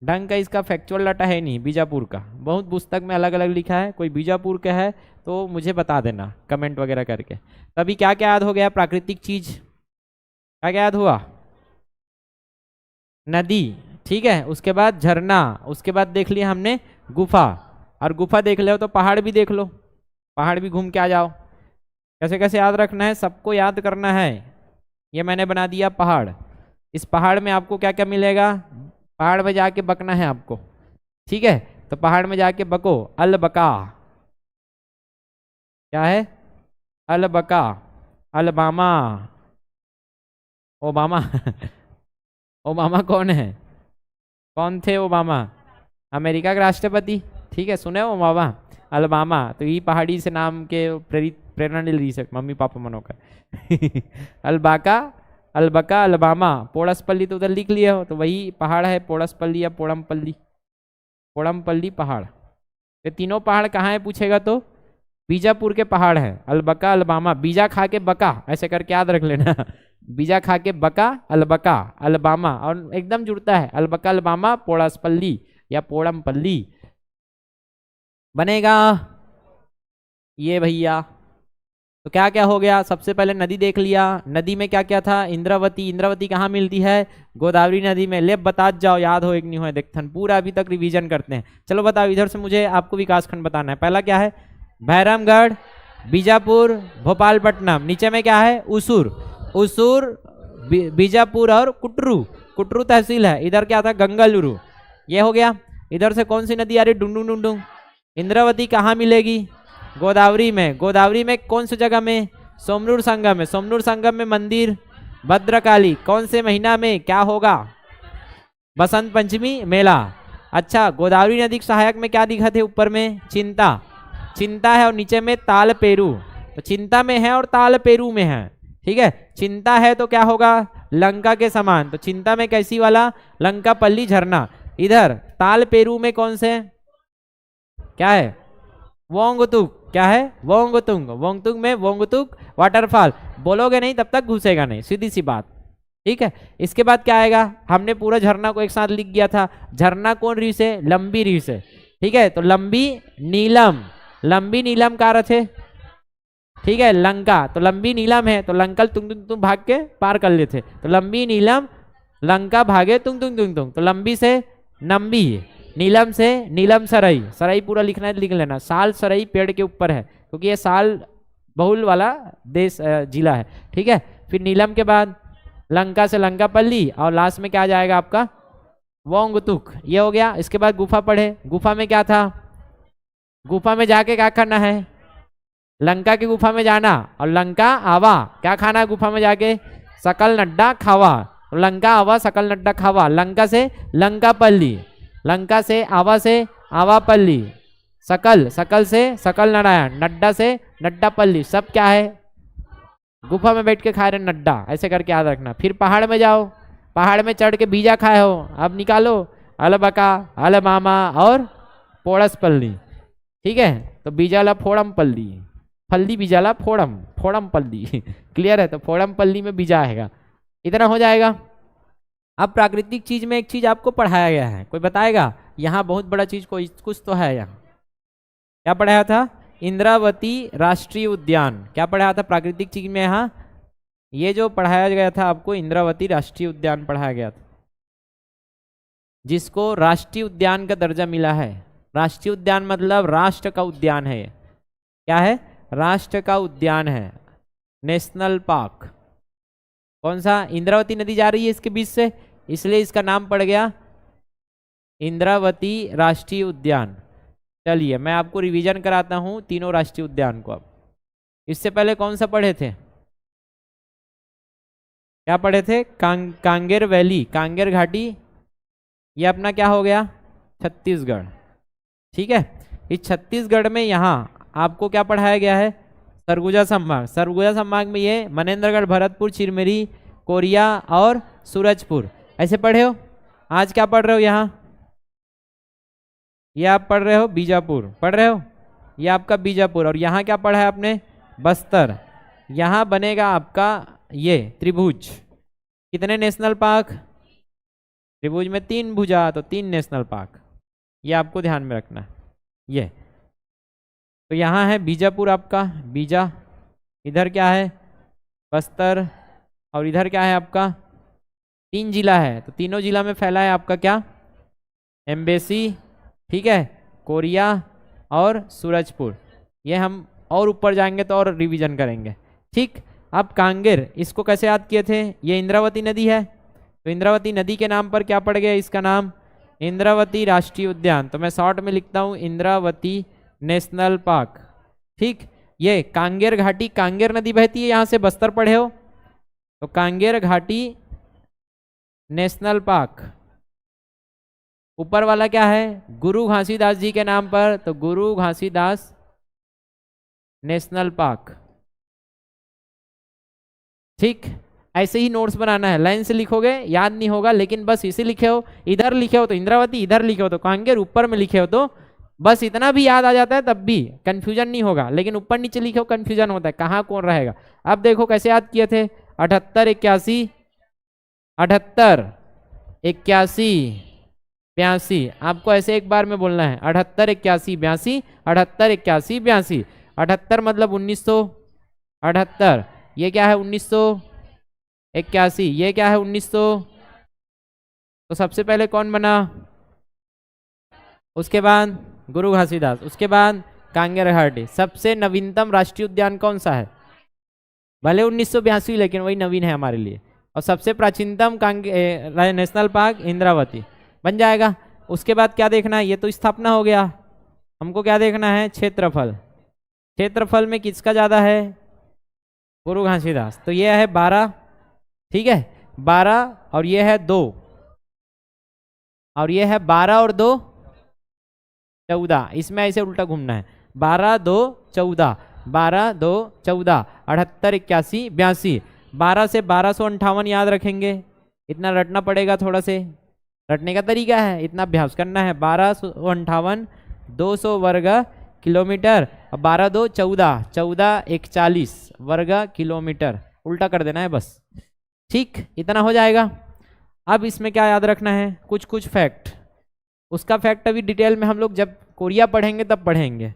ढंग का इसका फैक्चुअल डाटा है नहीं बीजापुर का, बहुत पुस्तक में अलग अलग लिखा है, कोई बीजापुर का है तो मुझे बता देना कमेंट वगैरह करके। तो अभी क्या क्या याद हो गया प्राकृतिक चीज, क्या क्या याद हुआ? नदी, ठीक है, उसके बाद झरना, उसके बाद देख लिया हमने गुफा, और गुफा देख लो तो पहाड़ भी देख लो, पहाड़ भी घूम के आ जाओ। कैसे कैसे याद रखना है, सबको याद करना है। ये मैंने बना दिया पहाड़, इस पहाड़ में आपको क्या क्या मिलेगा, पहाड़ में जाके बकना है आपको, ठीक है। तो पहाड़ में जाके बको, अल बका, क्या है? अल बका, अलबामा, ओबामा ओबामा कौन है, कौन थे ओबामा? अमेरिका के राष्ट्रपति, ठीक है, सुने हो ओबामा। अलबामा, तो यही पहाड़ी से नाम के प्रेरणा ले ली सकते मम्मी पापा मनो का अलबाका, अलबका, अलबामा, पोड़सपल्ली तो उधर लिख लिया हो, तो वही पहाड़ है पोड़सपल्ली या पोड़मपल्ली, पोड़मपल्ली पहाड़। ये तीनों पहाड़ कहाँ है पूछेगा तो बीजापुर के पहाड़ है, अलबका, अलबामा, बीजा खा के बका, ऐसे करके याद रख लेना बीजा खा के बका, अलबका, अलबामा, और एकदम जुड़ता है अलबका, अलबामा, पोड़सपल्ली या पोड़मपल्ली बनेगा ये भैया। तो क्या क्या हो गया, सबसे पहले नदी देख लिया, नदी में क्या क्या था, इंद्रावती, इंद्रावती कहाँ मिलती है? गोदावरी नदी में। ले बता जाओ, याद हो एक नहीं हो देखथन, पूरा अभी तक रिवीजन करते हैं। चलो बताओ, इधर से मुझे आपको विकासखंड बताना है। पहला क्या है? भैरमगढ़, बीजापुर, भोपालपट्टनम। नीचे में क्या है? उसूर, उसूर, बीजापुर और कुटरू, कुटरू तहसील है। इधर क्या था? गंगलुरु, ये हो गया। इधर से कौन सी नदी आ रही? डुंडू डुंडू। इंद्रावती कहाँ मिलेगी? गोदावरी में। गोदावरी में कौन सी जगह में? सोमनूर संगम में। सोमनूर संगम में मंदिर भद्रकाली। कौन से महीना में क्या होगा? बसंत पंचमी मेला। अच्छा, गोदावरी नदी के सहायक में क्या दिखा थे? ऊपर में चिंता, चिंता है, और नीचे में ताल पेरू। तो चिंता में है और ताल पेरू में है, ठीक है। चिंता है तो क्या होगा? लंका के समान। तो चिंता में कैसी वाला? लंका पल्ली झरना। इधर ताल पेरू में कौन से क्या है? वोंगतुक। क्या है? वोंगतुंग। वोंगतुंग में वोंगतुक वाटरफॉल। बोलोगे नहीं तब तक घुसेगा नहीं, सीधी सी बात, ठीक है। इसके बाद क्या आएगा? हमने पूरा झरना को एक साथ लिख गया था। झरना कौन री से? लंबी री से, ठीक है। तो लंबी नीलम, लंबी नीलम का अर्थ है, ठीक है, लंका। तो लंबी नीलम है तो लंकल तुम भाग के पार कर लेते। तो लंबी नीलम, लंका भागे तुम। तो लंबी से नंबी, नीलम से नीलम सरई। सरई पूरा लिखना है, लिख लेना। साल सरई पेड़ के ऊपर है क्योंकि ये साल बहुल वाला देश जिला है, ठीक है। फिर नीलम के बाद लंका से लंका पल्ली, और लास्ट में क्या आ जाएगा आपका? वोंगतुक। ये हो गया। इसके बाद गुफा पढ़े। गुफा में क्या था? गुफा में जाके क्या करना है? लंका की गुफा में जाना और लंका आवा। क्या खाना है गुफा में जाके? सकल नड्डा खावा। लंका आवा सकल नड्डा खावा। लंका से लंका पल्ली, लंका से आवा पल्ली, सकल, सकल से सकल नारायण, नड्डा से नड्डा पल्ली। सब क्या है? गुफा में बैठ के खा रहे नड्डा, ऐसे करके याद रखना। फिर पहाड़ में जाओ, पहाड़ में चढ़ के बीजा खाए हो, अब निकालो अलबका, अलमामा और पोड़सपल्ली, ठीक है। तो बीजाला फोड़म पल्ली, फल्ली बीजाला फोड़म, फोड़म पल्ली क्लियर है? तो फोड़म पल्ली में बीजा आएगा। इतना हो जाएगा। अब प्राकृतिक चीज में एक चीज आपको पढ़ाया गया है, कोई बताएगा? यहाँ बहुत बड़ा चीज कोई कुछ तो है। यहाँ क्या पढ़ाया था? इंद्रावती राष्ट्रीय उद्यान। क्या पढ़ाया था प्राकृतिक चीज में? यहाँ ये जो पढ़ाया गया था आपको, इंद्रावती राष्ट्रीय उद्यान पढ़ाया गया था, जिसको राष्ट्रीय उद्यान का दर्जा मिला है। राष्ट्रीय उद्यान मतलब राष्ट्र का उद्यान है। क्या है? राष्ट्र का उद्यान है, नेशनल पार्क। कौन सा? इंद्रावती नदी जा रही है इसके बीच से, इसलिए इसका नाम पड़ गया इंद्रावती राष्ट्रीय उद्यान। चलिए मैं आपको रिवीजन कराता हूँ तीनों राष्ट्रीय उद्यान को। अब इससे पहले कौन सा पढ़े थे? क्या पढ़े थे? कांगेर वैली, कांगेर घाटी। ये अपना क्या हो गया? छत्तीसगढ़, ठीक है। इस छत्तीसगढ़ में यहाँ आपको क्या पढ़ाया गया है? सरगुजा संभाग। सरगुजा संभाग में ये मनेन्द्रगढ़, भरतपुर, चिरमिरी, कोरिया और सूरजपुर, ऐसे पढ़े हो। आज क्या पढ़ रहे हो यहाँ? ये आप पढ़ रहे हो बीजापुर, पढ़ रहे हो, ये आपका बीजापुर। और यहाँ क्या पढ़ा है आपने, बस्तर। यहाँ बनेगा आपका ये त्रिभुज। कितने नेशनल पार्क, त्रिभुज में 3 भुजा, तो 3 नेशनल पार्क, ये आपको ध्यान में रखना। ये तो यहाँ है बीजापुर आपका, बीजा, इधर क्या है बस्तर, और इधर क्या है आपका 3 जिला है, तो तीनों जिला में फैला है आपका क्या, एम्बेसी, ठीक है, कोरिया और सूरजपुर। ये हम और ऊपर जाएंगे तो और रिवीजन करेंगे, ठीक। अब कांगेर, इसको कैसे याद किए थे, ये इंद्रावती नदी है, तो इंद्रावती नदी के नाम पर क्या पड़ गया इसका नाम, इंद्रावती राष्ट्रीय उद्यान। तो मैं शॉर्ट में लिखता हूँ इंद्रावती नेशनल पार्क, ठीक। ये कांगेर घाटी, कांगेर नदी बहती है यहाँ से, बस्तर पढ़े हो, तो कांगेर घाटी नेशनल पार्क। ऊपर वाला क्या है, गुरु घासीदास जी के नाम पर, तो गुरु घासीदास नेशनल पार्क, ठीक। ऐसे ही नोट्स बनाना है, लाइन से लिखोगे याद नहीं होगा, लेकिन बस इसे लिखे हो, इधर लिखे हो तो इंद्रावती, इधर लिखे हो तो कांगेर, ऊपर में लिखे हो तो बस इतना भी याद आ जाता है, तब भी कंफ्यूजन नहीं होगा। लेकिन ऊपर नीचे लिखे हो कंफ्यूजन होता है, कहाँ कौन रहेगा। अब देखो कैसे याद किए थे, 78 81 78 81 82, आपको ऐसे एक बार में बोलना है, 78 81 82, 78 81 82। 78 मतलब 1978, ये क्या है 1981, ये क्या है 1900। तो सबसे पहले कौन बना, उसके बाद गुरु घासीदास, उसके बाद कांगेर घाटी। सबसे नवीनतम राष्ट्रीय उद्यान कौन सा है, भले 1982 लेकिन वही नवीन है हमारे लिए। और सबसे प्राचीनतम नेशनल पार्क इंद्रावती बन जाएगा। उसके बाद क्या देखना है, ये तो स्थापना हो गया, हमको क्या देखना है, क्षेत्रफल। क्षेत्रफल में किसका ज्यादा है, गुरु घासीदास, तो ये है 12, ठीक है 12, और ये है 2, और ये है 12 और 2 14। इसमें ऐसे उल्टा घूमना है, 12 2 14, 12 2 14, 78 81 82। 12 से 1258 याद रखेंगे, इतना रटना पड़ेगा, थोड़ा से रटने का तरीका है, इतना अभ्यास करना है। 1258 200 वर्ग किलोमीटर, और 12 2 14, 14 41 वर्ग किलोमीटर, उल्टा कर देना है बस, ठीक, इतना हो जाएगा। अब इसमें क्या याद रखना है, कुछ कुछ फैक्ट। उसका फैक्ट अभी डिटेल में हम लोग जब कोरिया पढ़ेंगे तब पढ़ेंगे,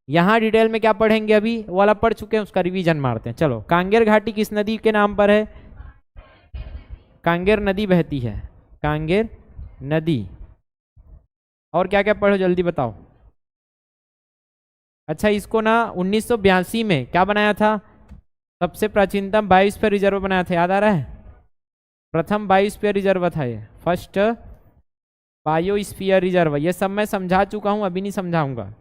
यहाँ डिटेल में क्या पढ़ेंगे, अभी वाला पढ़ चुके हैं, उसका रिवीजन मारते हैं। चलो, कांगेर घाटी किस नदी के नाम पर है, कांगेर नदी बहती है, कांगेर नदी। और क्या क्या पढ़ो जल्दी बताओ। अच्छा, इसको ना 1982 में क्या बनाया था, सबसे प्राचीनतम बायोस्फीयर रिजर्व बनाया था, याद आ रहा है, प्रथम बायोस्फीयर रिजर्व था ये, फर्स्ट बायोस्फीयर रिजर्व। ये सब मैं समझा चुका हूँ, अभी नहीं समझाऊंगा।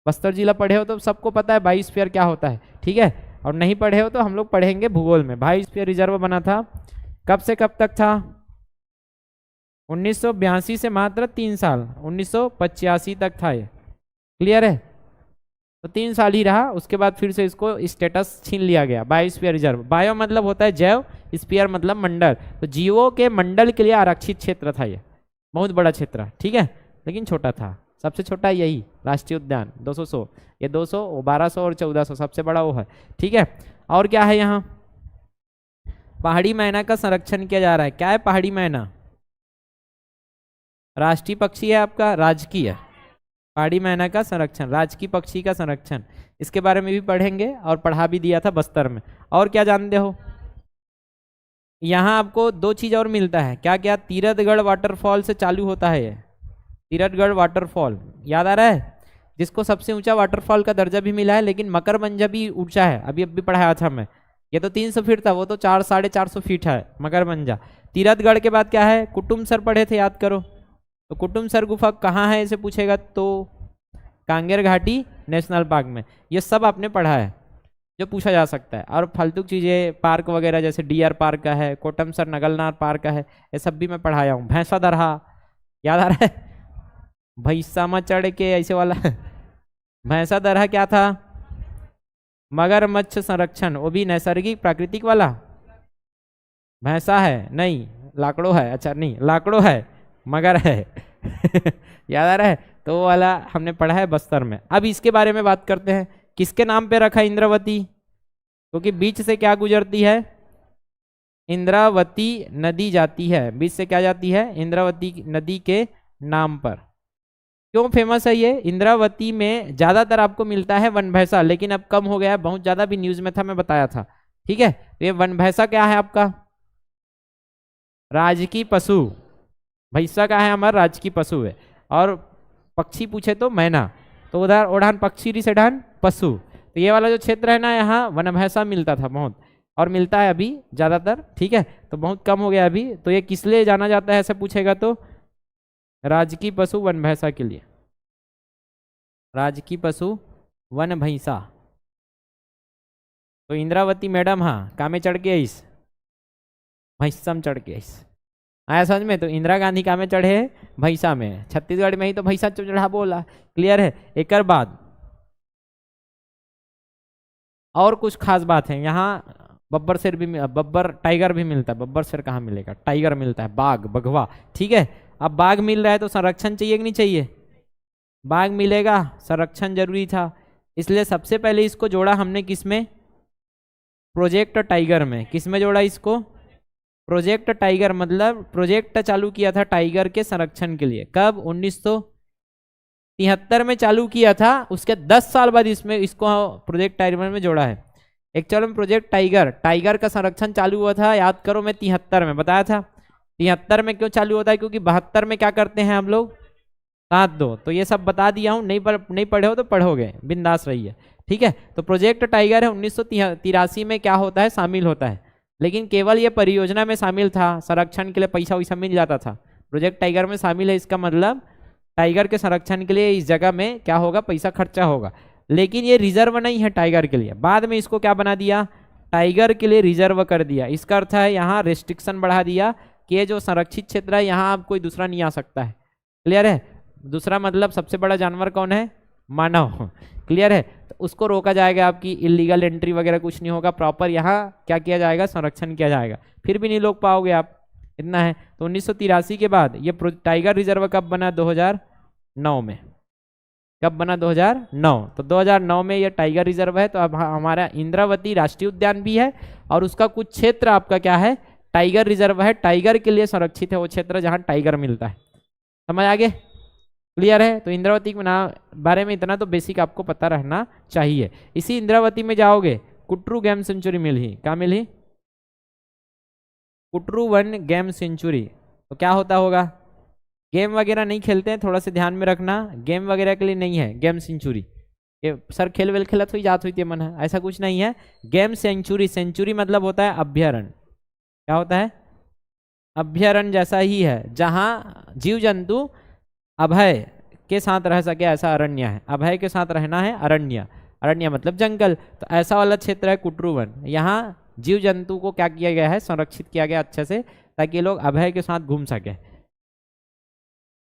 बस्तर जिला पढ़े हो तो सबको पता है बायोस्फीयर क्या होता है, ठीक है। और नहीं पढ़े हो तो हम लोग पढ़ेंगे भूगोल में। बायोस्फीयर रिजर्व बना था, कब से कब तक था, 1982 से मात्र 3 साल, 1985 तक था ये, क्लियर है। तो 3 साल ही रहा, उसके बाद फिर से इसको स्टेटस छीन लिया गया बायोस्फीयर रिजर्व। बायो मतलब होता है जैव, स्फीयर मतलब मंडल, तो जीवों के मंडल के लिए आरक्षित क्षेत्र था ये, बहुत बड़ा क्षेत्र, ठीक है, लेकिन छोटा था। सबसे छोटा यही राष्ट्रीय उद्यान 200, ये 200, 1200 और 1400, सबसे बड़ा वो है, ठीक है। और क्या है यहाँ, पहाड़ी मैना का संरक्षण किया जा रहा है। क्या है पहाड़ी मैना, राष्ट्रीय पक्षी है आपका, राजकीय। पहाड़ी मैना का संरक्षण, राजकीय पक्षी का संरक्षण, इसके बारे में भी पढ़ेंगे और पढ़ा भी दिया था बस्तर में। और क्या जानते हो, यहाँ आपको 2 चीज और मिलता है, क्या क्या, तीरथगढ़ वाटरफॉल से चालू होता है ये, तीरथगढ़ वाटरफॉल, याद आ रहा है, जिसको सबसे ऊंचा वाटरफॉल का दर्जा भी मिला है। लेकिन मकरमंजा भी ऊंचा है, अभी पढ़ाया था मैं, ये तो 300 फीट था, वो तो 4 450 फीट है मकरमंजा। तीरथगढ़ के बाद क्या है, कुटुमसर पढ़े थे, याद करो, तो कुटुमसर गुफा कहाँ है इसे पूछेगा तो कांगेर घाटी नेशनल पार्क में। ये सब आपने पढ़ा है जो पूछा जा सकता है। और फालतू चीज़ें पार्क वगैरह जैसे डियर पार्क का है, कोटमसर नगलनार पार्क का है, ये सब भी मैं पढ़ाया हूँ। भैंसा दरहा याद आ रहा है, भैंसा में चढ़ के ऐसे वाला भैंसा दरहा क्या था, मगरमच्छ संरक्षण, वो भी नैसर्गिक प्राकृतिक वाला। भैंसा है नहीं, लाकड़ो है, अच्छा नहीं लाकड़ो है, मगर है याद आ रहा है, तो वो वाला हमने पढ़ा है बस्तर में। अब इसके बारे में बात करते हैं, किसके नाम पे रखा इंद्रावती, क्योंकि बीच से क्या गुजरती है, इंद्रावती नदी जाती है, बीच से क्या जाती है, इंद्रावती नदी के नाम पर। क्यों फेमस है ये, इंद्रावती में ज्यादातर आपको मिलता है वन भैंसा, लेकिन अब कम हो गया है, बहुत ज्यादा भी न्यूज में था, मैं बताया था। ठीक है, तो ये वन भैंसा क्या है आपका, राजकीय पशु, भैंसा का है हमारा राजकीय पशु है। और पक्षी पूछे तो मैना, तो उधर ओढ़ान पक्षी री से ढान पशु, तो ये वाला जो क्षेत्र है ना, यहाँ वन भैंसा मिलता था बहुत, और मिलता है अभी ज्यादातर। ठीक है, तो बहुत कम हो गया अभी। तो ये किस लिए जाना जाता है ऐसे पूछेगा तो, राजकीय पशु वन भैंसा के लिए, राजकीय पशु वन भैंसा। तो इंद्रावती मैडम हाँ कामे चढ़ के आईस, भैंसा में चढ़ के आईस, आया समझ में। तो इंदिरा गांधी कामे चढ़े भैंसा में, छत्तीसगढ़ में ही तो भैंसा चढ़ा बोला, क्लियर है। एक बाद और कुछ खास बात है, यहाँ बब्बर शेर भी, बब्बर टाइगर भी मिलता है। बब्बर शेर कहाँ मिलेगा, टाइगर मिलता है, बाघ बघवा। ठीक है, अब बाघ मिल रहा है तो संरक्षण चाहिए कि नहीं चाहिए, बाघ मिलेगा, संरक्षण जरूरी था, इसलिए सबसे पहले इसको जोड़ा हमने किसमें, प्रोजेक्ट टाइगर में। किसमें जोड़ा इसको, प्रोजेक्ट टाइगर, मतलब प्रोजेक्ट चालू किया था टाइगर के संरक्षण के लिए। कब, 1973 में चालू किया था, उसके 10 साल बाद इसमें इसको प्रोजेक्ट टाइगर में जोड़ा है। एक्चुअल में प्रोजेक्ट टाइगर, टाइगर का संरक्षण चालू हुआ था, याद करो मैं 73 में बताया था। 73 में क्यों चालू होता है, क्योंकि 72 में क्या करते हैं हम लोग, काट दो। तो ये सब बता दिया हूँ, नहीं पढ़े हो तो पढ़ोगे, बिंदास रहिए। ठीक है, तो प्रोजेक्ट टाइगर है 1983 में क्या होता है, शामिल होता है, लेकिन केवल ये परियोजना में शामिल था, संरक्षण के लिए पैसा वैसा मिल जाता था। प्रोजेक्ट टाइगर में शामिल है, इसका मतलब टाइगर के संरक्षण के लिए इस जगह में क्या होगा, पैसा खर्चा होगा, लेकिन ये रिजर्व नहीं है टाइगर के लिए। बाद में इसको क्या बना दिया, टाइगर के लिए रिजर्व कर दिया। इसका अर्थ है यहाँ रेस्ट्रिक्शन बढ़ा दिया कि ये जो संरक्षित क्षेत्र है यहाँ अब कोई दूसरा नहीं आ सकता है, क्लियर है। दूसरा मतलब सबसे बड़ा जानवर कौन है, मानव, क्लियर है। तो उसको रोका जाएगा, आपकी इलीगल एंट्री वगैरह कुछ नहीं होगा, प्रॉपर यहाँ क्या किया जाएगा, संरक्षण किया जाएगा, फिर भी नहीं रोक पाओगे आप, इतना है। तो 1983 के बाद ये टाइगर रिजर्व कब बना, 2009 में। कब बना, 2009। तो 2009 में ये टाइगर रिजर्व है। तो अब हमारा इंद्रावती राष्ट्रीय उद्यान भी है, और उसका कुछ क्षेत्र आपका क्या है, टाइगर रिजर्व है, टाइगर के लिए संरक्षित है वो क्षेत्र जहाँ टाइगर मिलता है। समझ आगे, क्लियर है। तो इंद्रावती के नाम बारे में इतना तो बेसिक आपको पता रहना चाहिए। इसी इंद्रावती में जाओगे, कुटरू गेम सेंचुरी मिली, क्या मिली, कुटरू वन गेम सेंचुरी। तो क्या होता होगा, गेम वगैरह नहीं खेलते हैं, थोड़ा सा ध्यान में रखना, गेम वगैरह के लिए नहीं है गेम सेंचुरी। ये सर खेल वेल खेलत हुई जात हुई थी मन है, ऐसा कुछ नहीं है। गेम सेंचुरी, सेंचुरी मतलब होता है अभ्यारण्य। क्या होता है, अभ्यारण्य जैसा ही है, जहाँ जीव जंतु अभय के साथ रह सके, ऐसा अरण्य है। अभय के साथ रहना है अरण्य, अरण्य मतलब जंगल। तो ऐसा वाला क्षेत्र है कुटरू वन। यहाँ जीव जंतु को क्या किया गया है, संरक्षित किया गया अच्छे से, ताकि ये लोग अभय के साथ घूम सके।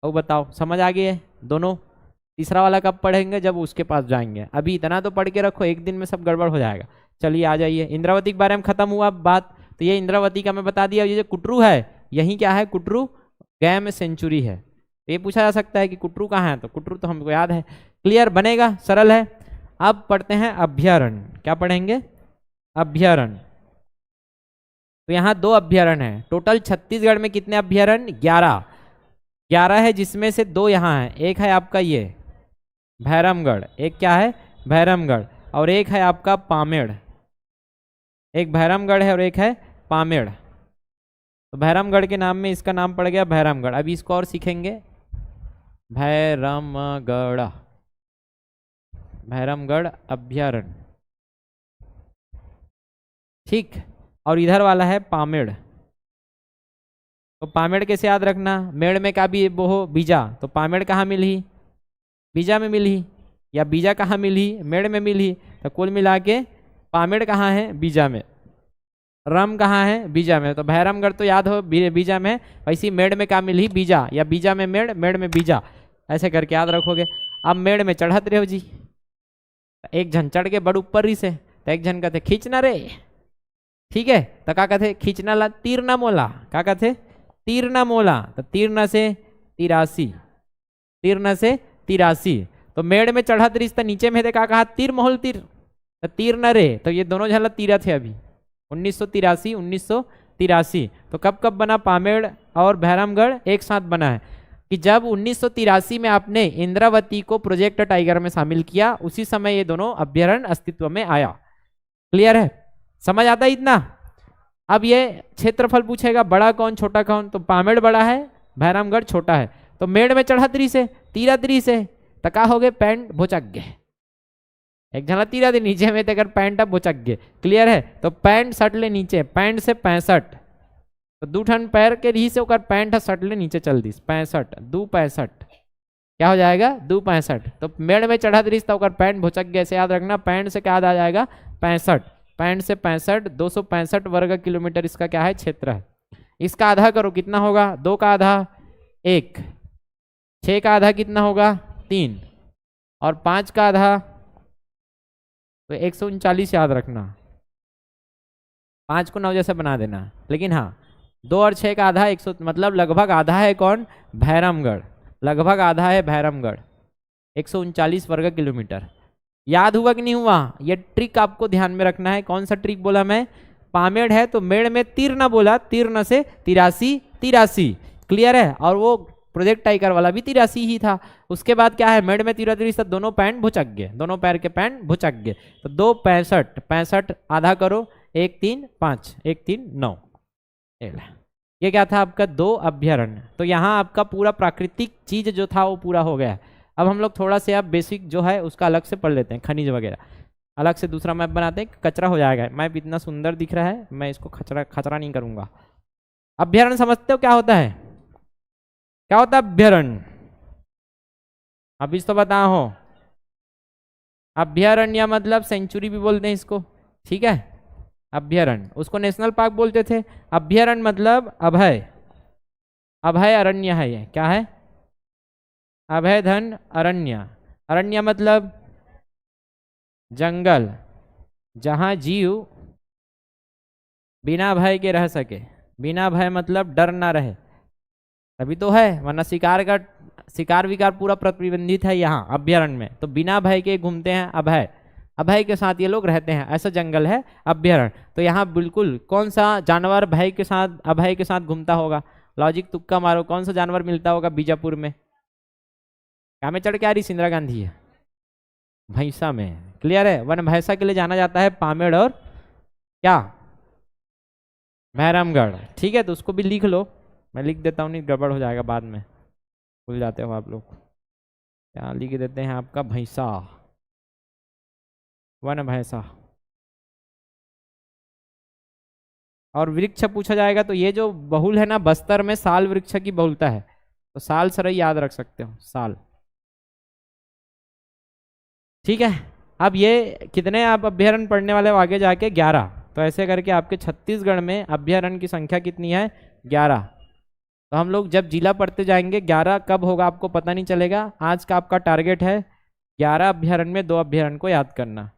तो बताओ समझ आ गई है दोनों। तीसरा वाला कब पढ़ेंगे, जब उसके पास जाएंगे। अभी इतना तो पढ़ के रखो, एक दिन में सब गड़बड़ हो जाएगा। चलिए आ जाइए, इंद्रावती के बारे में खत्म हुआ बात। तो ये इंद्रावती का मैं बता दिया। ये जो कुटरू है, यही क्या है, कुटरू गेम सेंचुरी है। ये पूछा जा सकता है कि कुटरू कहाँ है, तो कुटरू तो हमको याद है, क्लियर, बनेगा, सरल है। अब पढ़ते हैं अभ्यारण्य। क्या पढ़ेंगे, अभ्यारण्य। तो यहाँ 2 अभ्यारण्य है टोटल। छत्तीसगढ़ में कितने अभ्यारण्य, 11 है, जिसमें से 2 यहाँ है। एक है आपका ये भैरमगढ़, एक क्या है, भैरमगढ़, और एक है आपका पामेड़। एक भैरमगढ़ है और एक है पामेड़। तो भैरमगढ़ के नाम में इसका नाम पड़ गया भैरमगढ़। अभी इसको और सीखेंगे, भैरमगढ़, भैरमगढ़ अभ्यारण्य, ठीक। और इधर वाला है पामेड़। तो पामेड़ कैसे याद रखना, मेड़ में का भी वो हो बीजा, तो पामेड़ कहाँ मिली, बीजा में मिली, या बीजा कहाँ मिली, मेड़ में मिली। तो कुल मिला के पामेड़ कहाँ है, बीजा में। रम कहाँ है, बीजा में। तो भैरमगढ़ तो याद हो बीजा में, वैसी मेड़ में का मिली, बीजा, या बीजा में मेड़, मेड़ में बीजा, ऐसे करके याद रखोगे। अब मेड़ में चढ़त रहे हो जी, एक झन चढ़ के बड़ ऊपर ही से, तो एक झन कहते खींचना रे, ठीक है। तो क्या कहते, खींचना ला तीर ना मोला, क्या कहते, तीर ना मोला। तो तीर न से 83, तीर न से तिरासी। तो मेड़ में चढ़ा त्रिस तो नीचे में थे का कहा तीर मोहल तीर, तो तीर न रे, तो ये दोनों झला तीरा थे अभी 1983। तो कब कब बना पामेड़ और भैरमगढ़ एक साथ बना है कि जब 1983 में आपने इंद्रावती को प्रोजेक्ट टाइगर में शामिल किया, उसी समय ये दोनों अभ्यारण्य अस्तित्व में आया। क्लियर है, समझ आता है इतना। अब ये क्षेत्रफल पूछेगा बड़ा कौन छोटा कौन, तो पामेड़ बड़ा है भैरमगढ़ छोटा है। तो मेड़ में चढ़ा त्रिस है, तीरा त्रिस है, तका हो गए पैंट भोचक एक झला तीरा दे नीचे में अगर पैंट अब भोचक। क्लियर है, तो पैंट सट ले नीचे, पैंट से 65, तो दू ठन पैर के रही से पैंट सट ले नीचे चल दी 65 दू 65, क्या हो जाएगा 265। तो मेड़ में चढ़ा त्रिस तो पैंट भोचक गए, ऐसे याद रखना। पैंट से क्या आ जाएगा 65, पैंट से 65, 265 वर्ग किलोमीटर इसका क्या है क्षेत्र है। इसका आधा करो कितना होगा, 2 का आधा 1, 6 का आधा कितना होगा 3, और 5 का आधा तो 139 याद रखना। 5 को 9 जैसे बना देना, लेकिन हाँ 2 और 6 का आधा 100, मतलब लगभग आधा है कौन भैरमगढ़, लगभग आधा है भैरमगढ़ 139 वर्ग किलोमीटर। याद हुआ कि नहीं हुआ, ये ट्रिक आपको ध्यान में रखना है। कौन सा ट्रिक बोला मैं, पामेड़ है तो मेड़ में तीर ना बोला, तीर न से 83। क्लियर है, और वो प्रोजेक्ट टाइगर वाला भी 83 ही था। उसके बाद क्या है, मेड़ में 33 दोनों पैंट भुचक गए, दोनों पैर के पैंट भुचक गए, तो 2 65 आधा करो 1 3 5 1 3 9। ये क्या था आपका 2 अभ्यारण्य। तो यहाँ आपका पूरा प्राकृतिक चीज जो था वो पूरा हो गया। अब हम लोग थोड़ा से अब बेसिक जो है उसका अलग से पढ़ लेते हैं, खनिज वगैरह अलग से दूसरा मैप बनाते हैं। कचरा हो जाएगा, मैप इतना सुंदर दिख रहा है, मैं इसको खचरा नहीं करूंगा। अभ्यारण्य समझते हो क्या होता है, क्या होता है अभ्यारण्य, अभी तो बता हो। अभ्यारण्य मतलब सेंचुरी भी बोलते हैं इसको, ठीक है। अभ्यारण्य, उसको नेशनल पार्क बोलते थे। अभ्यारण्य मतलब अभय, अभय अरण्य है ये, क्या है अभय धन अरण्य। अरण्य मतलब जंगल, जहां जीव बिना भय के रह सके। बिना भय मतलब डर ना रहे, तभी तो है, वरना शिकार विकार पूरा प्रतिबंधित है यहाँ अभ्यारण्य में। तो बिना भय के घूमते हैं अभय, अभय के साथ ये लोग रहते हैं, ऐसा जंगल है अभ्यारण्य। तो यहाँ बिल्कुल कौन सा जानवर भय के साथ अभय के साथ घूमता होगा, लॉजिक तुक्का मारो, कौन सा जानवर मिलता होगा बीजापुर में, क्या में चढ़ के आ रही इंदिरा गांधी है, भैंसा में। क्लियर है, वन भैंसा के लिए जाना जाता है पामेड़ और क्या भैरमगढ़, ठीक है। तो उसको भी लिख लो, मैं लिख देता हूँ, नहीं गड़बड़ हो जाएगा बाद में, भूल जाते हो आप लोग। क्या लिख देते हैं आपका भैंसा, वन भैंसा। और वृक्ष पूछा जाएगा तो ये जो बहुल है ना बस्तर में, साल वृक्ष की बहुलता है, तो साल सरई याद रख सकते हो, साल, ठीक है। अब ये कितने आप अभ्यारण्य पढ़ने वाले हो आगे जाके 11। तो ऐसे करके आपके छत्तीसगढ़ में अभ्यारण्य की संख्या कितनी है 11। तो हम लोग जब जिला पढ़ते जाएंगे 11 कब होगा आपको पता नहीं चलेगा। आज का आपका टारगेट है 11 अभ्यारण्य में 2 अभ्यारण्य को याद करना।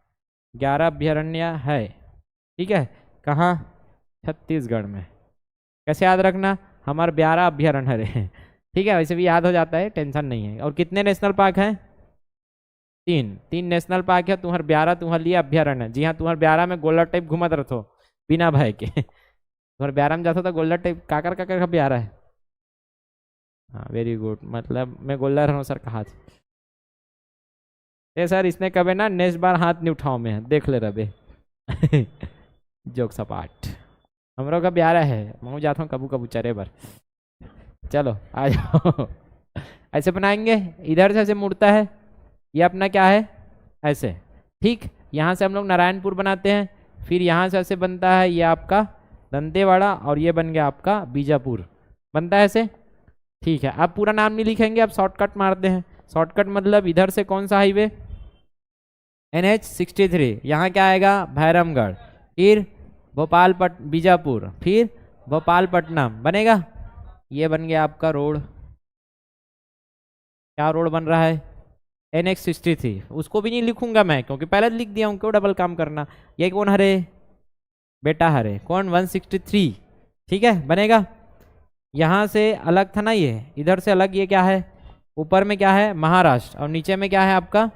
11 अभ्यारण्य है, ठीक है, कहाँ छत्तीसगढ़ में। कैसे याद रखना, हमारे 12 अभ्यारण्य है, ठीक है, वैसे भी याद हो जाता है, टेंशन नहीं है। और कितने नेशनल पार्क हैं, 3 नेशनल पार्क है, तुम्हारे 12 तुम्हारे लिए अभ्यारण्य। जी हाँ, तुम्हारे 12 में गोल्डन टाइप घुमत रहो बिना भय के तुम्हारे 12 में जाता था गोल्डन टाइप काकर का 11 है। हाँ वेरी गुड, मतलब मैं गोल्डन रहा हूँ सर, कहा ए सर इसने कभी ना नेक्स्ट बार हाथ नहीं उठाओ में, देख ले रबे जोक सपाट हमरो का 11 है, मैं जाता हूँ कबू कबू चरे बर। चलो आ जाओ ऐसे बनाएंगे, इधर से ऐसे मुड़ता है, ये अपना क्या है ऐसे, ठीक। यहाँ से हम लोग नारायणपुर बनाते हैं, फिर यहाँ से ऐसे बनता है ये आपका दंतेवाड़ा, और ये बन गया आपका बीजापुर, बनता है ऐसे, ठीक है। आप पूरा नाम नहीं लिखेंगे, आप शॉर्टकट मारते हैं। शॉर्टकट मतलब इधर से कौन सा हाईवे NH63, यहाँ क्या आएगा भैरमगढ़, फिर बीजापुर, फिर भोपालपट्टनम बनेगा। ये बन गया आपका रोड, क्या रोड बन रहा है NH63। उसको भी नहीं लिखूंगा मैं क्योंकि पहले लिख दिया हूँ, क्यों डबल काम करना। ये कौन हरे बेटा, हरे कौन 163, ठीक है बनेगा। यहाँ से अलग था ना ये, इधर से अलग ये क्या है ऊपर में क्या है महाराष्ट्र और नीचे में क्या है आपका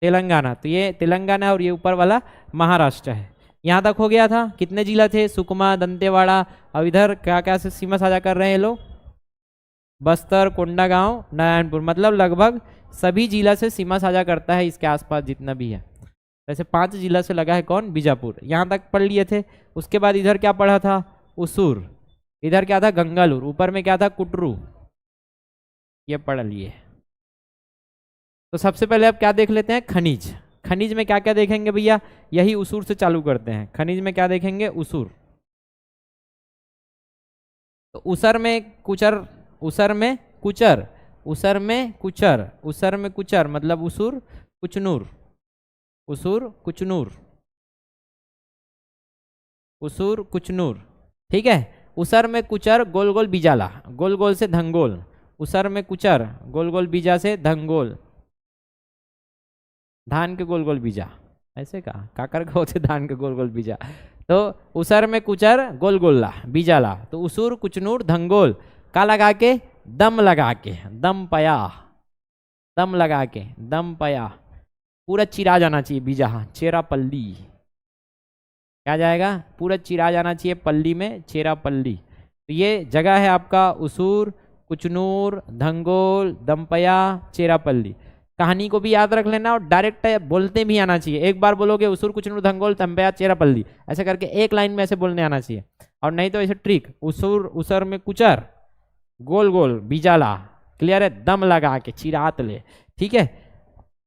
तेलंगाना। तो ये तेलंगाना और ये ऊपर वाला महाराष्ट्र है। यहाँ तक हो गया था। कितने जिला थे, सुकमा, दंतेवाड़ा। अब इधर क्या क्या से सीमा साझा कर रहे हैं लोग, बस्तर, कोंडागांव, नारायणपुर, मतलब लगभग सभी जिला से सीमा साझा करता है इसके आसपास जितना भी है। वैसे 5 जिला से लगा है कौन, बीजापुर। यहाँ तक पढ़ लिए थे। उसके बाद इधर क्या पढ़ा था, उसूर। इधर क्या था, गंगालूर। ऊपर में क्या था, कुटरू। ये पढ़ लिए। तो सबसे पहले अब क्या देख लेते हैं, खनिज। खनिज में क्या क्या देखेंगे भैया, यही उसूर से चालू करते हैं। खनिज में क्या देखेंगे, उसूर। तो उसर में कुचर, उसर में कुचर, उसर में कुचर, उसर में कुचर मतलब उसूर कुचनूर, उसूर कुचनूर, उसूर कुचनूर। ठीक है। उसर में कुचर गोल गोल बीजाला, गोल गोल से धंगोल। उसर में कुचर गोल गोल बीजा से धंगोल, धान के गोल गोल बीजा। ऐसे कहा काकर का होते धान के गोल गोल बीजा। तो उसर में कुचर गोल गोल्ला बीजाला। तो उसूर कुचनूर धंगोल का लगा के, दम लगा के, दम पया, दम लगा के, दम पया। पूरा चिरा जाना चाहिए बीजा, चेरा पल्ली। क्या जाएगा, पूरा चिरा जाना चाहिए पल्ली में, चेरा पल्ली। तो ये जगह है आपका उसूर, कुचनूर, धंगोल, दमपया, चेरापल्ली। कहानी को भी याद रख लेना और डायरेक्ट बोलते भी आना चाहिए। एक बार बोलोगे उसूर, कुचनूर, धंगोल, दमपया, चेरापल्ली, ऐसे करके एक लाइन में ऐसे बोलने आना चाहिए। और नहीं तो ऐसे ट्रिक, उसूर, उसर में कुचर गोल गोल बीजाला, क्लियर है, दम लगा के चिरात ले। ठीक है।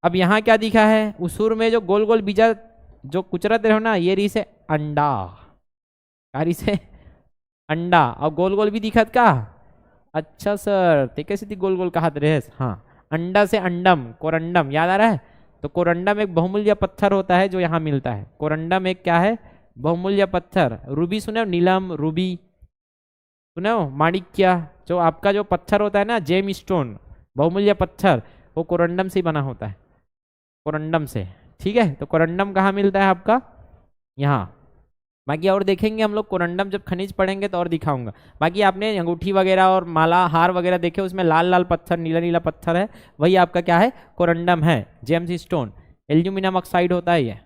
अब यहाँ क्या दिखा है, उसूर में जो गोल गोल बीजा जो कुचरत रहे हो ना, ये रही से अंडा, कारी से अंडा। और गोल गोल भी दिखत का, अच्छा सर ते कैसे थी गोल गोल कहा रहे। हाँ, अंडा से अंडम, कोरंडम, याद आ रहा है। तो कोरंडम एक बहुमूल्य पत्थर होता है जो यहाँ मिलता है। कोरंडम एक क्या है, बहुमूल्य पत्थर। रूबी सुने हो, नीलम, रूबी सुने हो, माणिक्य, जो आपका जो पत्थर होता है ना, जेम स्टोन, बहुमूल्य पत्थर, वो कोरंडम से बना होता है, कोरंडम से। ठीक है। तो कोरंडम कहाँ मिलता है आपका, यहाँ। बाकी और देखेंगे हम लोग कोरंडम, जब खनिज पढ़ेंगे तो और दिखाऊंगा। बाकी आपने अंगूठी वगैरह और माला हार वगैरह देखे, उसमें लाल लाल पत्थर, नीला नीला पत्थर है, वही आपका क्या है, कोरंडम है, जेम्स स्टोन। एल्यूमिनियम ऑक्साइड होता है ये।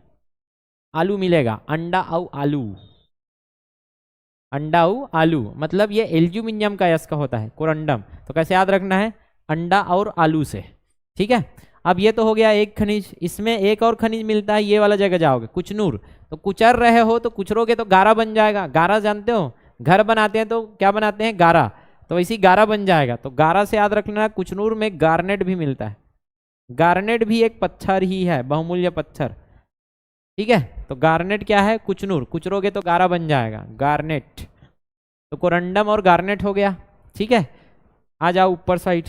आलू मिलेगा, अंडा और आलू, अंडा और आलू, मतलब ये एल्यूमिनियम का यस का होता है कोरंडम। तो कैसे याद रखना है, अंडा और आलू से। ठीक है। अब ये तो हो गया एक खनिज। इसमें एक और खनिज मिलता है, ये वाला जगह जाओगे, कुचनूर। तो कुचर रहे हो तो कुचरोगे तो गारा बन जाएगा। गारा जानते हो, घर बनाते हैं तो क्या बनाते हैं, गारा। तो वैसे ही गारा बन जाएगा। तो गारा से याद रखना, कुचनूर में गार्नेट भी मिलता है। गार्नेट भी एक पत्थर ही है, बहुमूल्य पत्थर। ठीक है। तो गार्नेट क्या है, कुचनूर, कुचरोगे तो गारा बन जाएगा, गार्नेट। तो कोरंडम और गार्नेट हो गया। ठीक है। आ जाओ ऊपर साइड।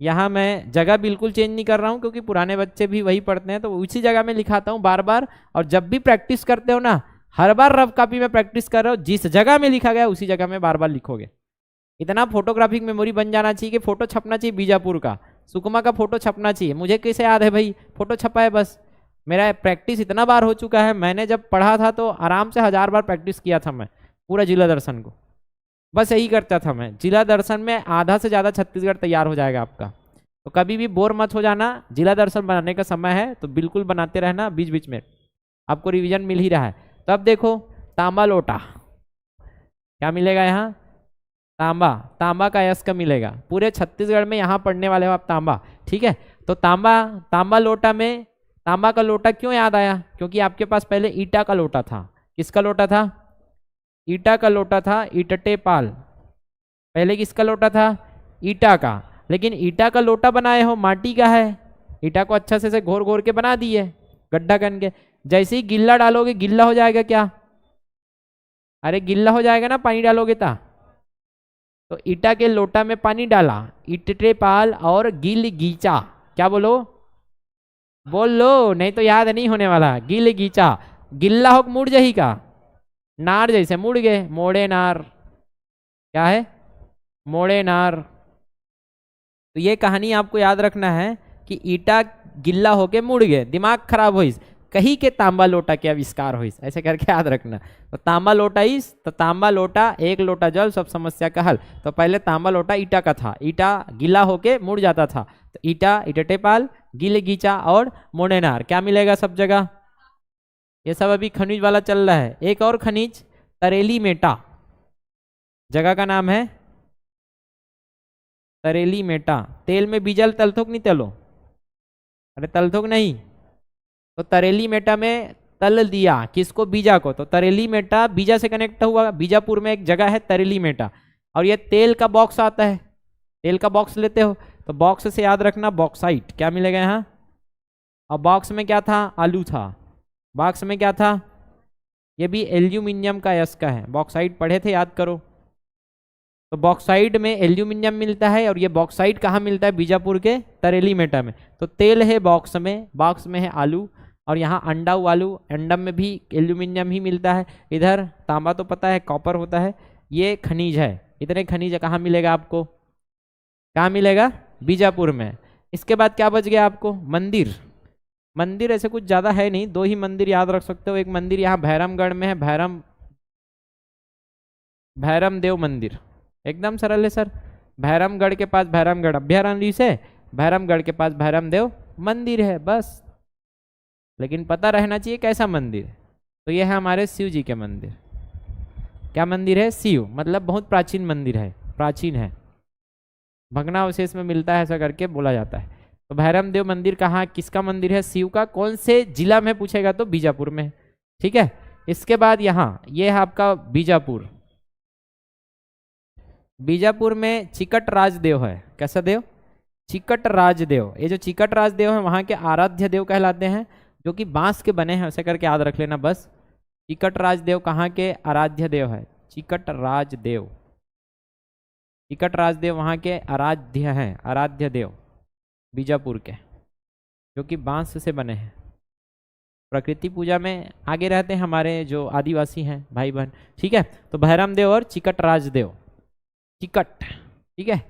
यहाँ मैं जगह बिल्कुल चेंज नहीं कर रहा हूँ क्योंकि पुराने बच्चे भी वही पढ़ते हैं, तो उसी जगह में लिखाता हूँ बार बार। और जब भी प्रैक्टिस करते हो ना, हर बार रफ कॉपी में प्रैक्टिस कर रहे हो, जिस जगह में लिखा गया उसी जगह में बार बार लिखोगे। इतना फोटोग्राफिक मेमोरी बन जाना चाहिए कि फोटो छपना चाहिए बीजापुर का, सुकमा का फोटो छपना चाहिए। मुझे कैसे याद है भाई, फोटो छपा है बस। मेरा प्रैक्टिस इतना बार हो चुका है, मैंने जब पढ़ा था तो आराम से 1000 बार प्रैक्टिस किया था मैं पूरा जिला दर्शन को। बस यही करता था मैं। जिला दर्शन में आधा से ज़्यादा छत्तीसगढ़ तैयार हो जाएगा आपका। तो कभी भी बोर मत हो जाना, जिला दर्शन बनाने का समय है तो बिल्कुल बनाते रहना, बीच बीच में आपको रिवीजन मिल ही रहा है। तो अब देखो, तांबा लोटा क्या मिलेगा यहाँ, तांबा, तांबा का यश का मिलेगा। पूरे छत्तीसगढ़ में यहाँ पढ़ने वाले हो आप तांबा। ठीक है। तो तांबा, तांबा लोटा में, तांबा का लोटा क्यों याद आया, क्योंकि आपके पास पहले ईटा का लोटा था। किसका लोटा था, ईटा का लोटा था, ईटटे पाल। पहले किसका लोटा था, ईटा का। लेकिन ईटा का लोटा बनाए हो, माटी का है। ईटा को अच्छा से घोर घोर के बना दिए, गड्ढा करन के। जैसे ही गिल्ला डालोगे, गिल्ला हो जाएगा क्या, अरे गिल्ला हो जाएगा ना पानी डालोगे तो ईटा के लोटा में पानी डाला, ईटटे पाल और गिल गीचा। क्या बोलो, बोल लो, नहीं तो याद नहीं होने वाला। गिल गीचा, गिल्ला हो मुड़ जही का, नार जैसे मुड़ गए, मोड़े नार। क्या है, मोड़े नार। तो ये कहानी आपको याद रखना है कि ईटा गिल्ला होके मुड़ गए, दिमाग खराब हो। कही के तांबा लोटा के आविष्कार हुई, ऐसे करके याद रखना। तो तांबा लोटा इस, तो तांबा लोटा एक लोटा जल सब समस्या का हल। तो पहले तांबा लोटा ईटा का था, ईटा गीला होके मुड़ जाता था, तो ईटा इटटेपाल गीले गीचा और मोनेनार क्या मिलेगा सब जगह। ये सब अभी खनिज वाला चल रहा है। एक और खनिज तरेली मेटा, जगह का नाम है तरेली मेटा। तेल में बीजल तलथोक नहीं तलो, अरे तलथोक नहीं, तो तरेली मेटा में तल दिया किसको, बीजा को। तो तरेली मेटा बीजा से कनेक्ट हुआ, बीजापुर में एक जगह है तरेली मेटा। और ये तेल का बॉक्स आता है, तेल का बॉक्स लेते हो तो बॉक्स से याद रखना बॉक्साइट क्या मिलेगा यहाँ। और बॉक्स में क्या था, आलू था। बॉक्स में क्या था, ये भी एल्यूमिनियम का यस का है। बॉक्साइट पढ़े थे, याद करो। तो बॉक्साइट में एल्यूमिनियम मिलता है, और ये बॉक्साइट कहाँ मिलता है, बीजापुर के तरेली मेटा में। तो तेल है बॉक्स में, बॉक्स में है आलू, और यहाँ अंडा आलू, अंडम में भी एल्यूमिनियम ही मिलता है। इधर तांबा तो पता है कॉपर होता है, ये खनिज है। इतने खनिज कहाँ मिलेगा आपको, कहाँ मिलेगा, बीजापुर में। इसके बाद क्या बच गया आपको, मंदिर। मंदिर ऐसे कुछ ज़्यादा है नहीं, दो ही मंदिर याद रख सकते हो। एक मंदिर यहाँ भैरमगढ़ में है, भैरम देव मंदिर, एकदम सरल है सर। भैरमगढ़ के पास भैरमगढ़ अभ्यारण्य से भैरमगढ़ के पास भैरम देव मंदिर है बस। लेकिन पता रहना चाहिए कैसा मंदिर। तो ये है हमारे शिव जी के मंदिर। क्या मंदिर है, शिव, मतलब बहुत प्राचीन मंदिर है, प्राचीन है, भग्नावशेष में मिलता है ऐसा करके बोला जाता है। तो भैरम देव मंदिर कहाँ, किसका मंदिर है, शिव का। कौन से जिला में पूछेगा तो बीजापुर में, ठीक है। इसके बाद यहाँ ये है आपका बीजापुर। बीजापुर में चिकट राजदेव है, कैसा देव, चिकट राजदेव। ये जो चिकट राजदेव है वहाँ के आराध्य देव कहलाते हैं, जो कि बांस के बने हैं, ऐसे करके याद रख लेना बस। चिकट राजदेव कहाँ के आराध्य देव है, चिकट राजदेव। चिकट राजदेव वहाँ के आराध्य हैं, आराध्य देव बीजापुर के, जो कि बांस से बने हैं। प्रकृति पूजा में आगे रहते हैं हमारे जो आदिवासी हैं भाई बहन, ठीक है। तो भैरम देव और चिकट राजदेव, चिकट, ठीक है।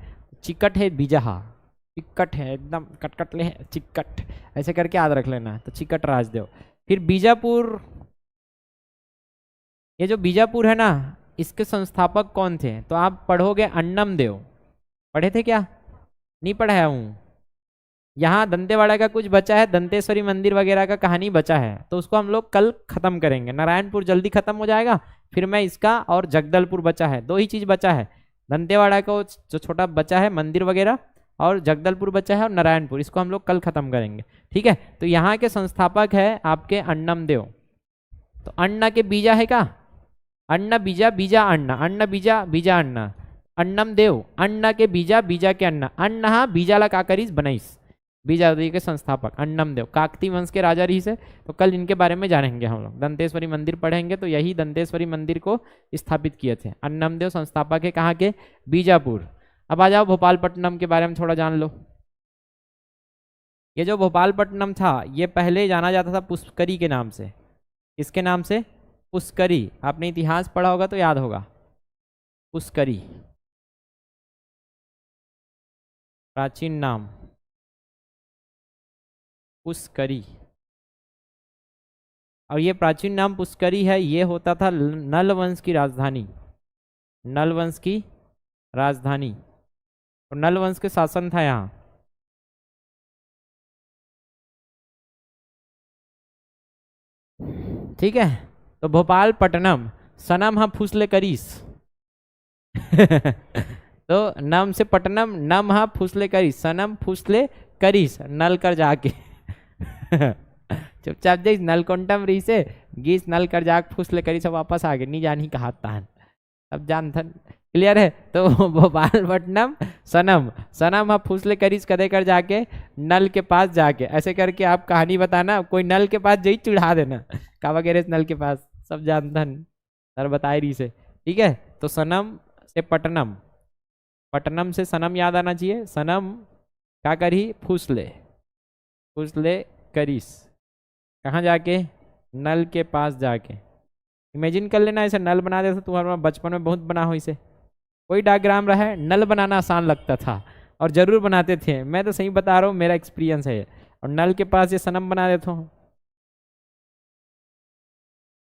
चिकट है बीजहा, चिकट है एकदम कटकट ले, चिकट ऐसे करके याद रख लेना। तो चिकट राजदेव। फिर बीजापुर, ये जो बीजापुर है ना, इसके संस्थापक कौन थे, तो आप पढ़ोगे अन्नम देव। पढ़े थे क्या, नहीं पढ़ाया हूँ। यहाँ दंतेवाड़ा का कुछ बचा है, दंतेश्वरी मंदिर वगैरह का कहानी बचा है, तो उसको हम लोग कल खत्म करेंगे। नारायणपुर जल्दी खत्म हो जाएगा, फिर मैं इसका, और जगदलपुर बचा है, दो ही चीज बचा है। दंतेवाड़ा को जो छोटा बचा है मंदिर वगैरह, और जगदलपुर बचा है, और नारायणपुर, इसको हम लोग कल खत्म करेंगे, ठीक है। तो यहाँ के संस्थापक है आपके अन्नम देव। तो अन्ना के बीजा है क्या, अन्ना बीजा, बीजा अन्ना, अन्ना बीजा, बीजा अन्ना, अन्नम देव, अन्ना के बीजा, बीजा के अन्ना, अन्ना बीजाला काकरीज बनाइस, बीजावती के संस्थापक अन्नम देव, काकती वंश के राजा रही से। तो कल इनके बारे में जानेंगे हम लोग। दंतेश्वरी मंदिर पढ़ेंगे तो यही दंतेश्वरी मंदिर को स्थापित किए थे। अन्नम देव संस्थापक है कहाँ के, बीजापुर। अब आ जाओ भोपालपट्टनम के बारे में थोड़ा जान लो। ये जो भोपालपट्टनम था, ये पहले जाना जाता था पुष्करी के नाम से। किसके नाम से, पुष्करी। आपने इतिहास पढ़ा होगा तो याद होगा, पुष्करी प्राचीन नाम, पुष्करी। और ये प्राचीन नाम पुष्करी है, ये होता था नल वंश की राजधानी, नल वंश की राजधानी, और नल वंश के शासन था यहाँ। ठीक है। तो भोपालपट्टनम, सनम हा फुसले करीस तो नम से पटनम, नम हा फुसले करीस, सनम फुसले करीस, नल कर जाके चुपचाप जाइस नलकोंटम रही से गीस नल कर जाक फुसले करी से वापस आ गए, नहीं जानी कहा तान, अब जान थन, क्लियर है। तो भोपालपट्टनम सनम, सनम आप फुसले करीस कदे कर जाके नल के पास जाके, ऐसे करके आप कहानी बताना, कोई नल के पास जाई चढ़ा देना, कावा गैरेज नल के पास, सब जानता सर बताए रही से, ठीक है। तो सनम से पटनम, पटनम से सनम याद आना चाहिए, सनम क्या करी, फुसले, फुसले करीस, कहाँ जाके, नल के पास जाके। इमेजिन कर लेना ऐसे नल बना देता, तुम्हारा बचपन में बहुत बना हो इसे, कोई डायग्राम रहा है, नल बनाना आसान लगता था और जरूर बनाते थे, मैं तो सही बता रहा हूँ, मेरा एक्सपीरियंस है। और नल के पास ये सनम बना देता हूँ,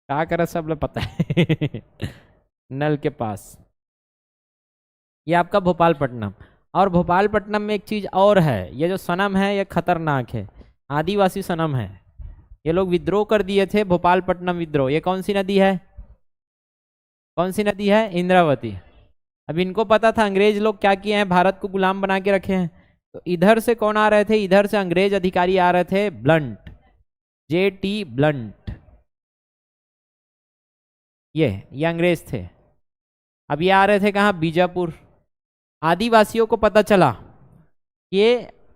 क्या करे सब लोग पता है। नल के पास। ये आपका भोपालपट्टनम। और भोपालपट्टनम में एक चीज और है, ये जो सनम है ये खतरनाक है, आदिवासी सनम है। ये लोग विद्रोह कर दिए थे, भोपालपट्टनम विद्रोह। ये कौन सी नदी है? कौन सी नदी है? इंद्रावती। अब इनको पता था अंग्रेज लोग क्या किए हैं, भारत को गुलाम बना के रखे हैं। तो इधर से कौन आ रहे थे? इधर से अंग्रेज अधिकारी आ रहे थे, ब्लंट, J.T. ब्लंट। ये अंग्रेज थे। अब ये आ रहे थे कहाँ? बीजापुर। आदिवासियों को पता चला ये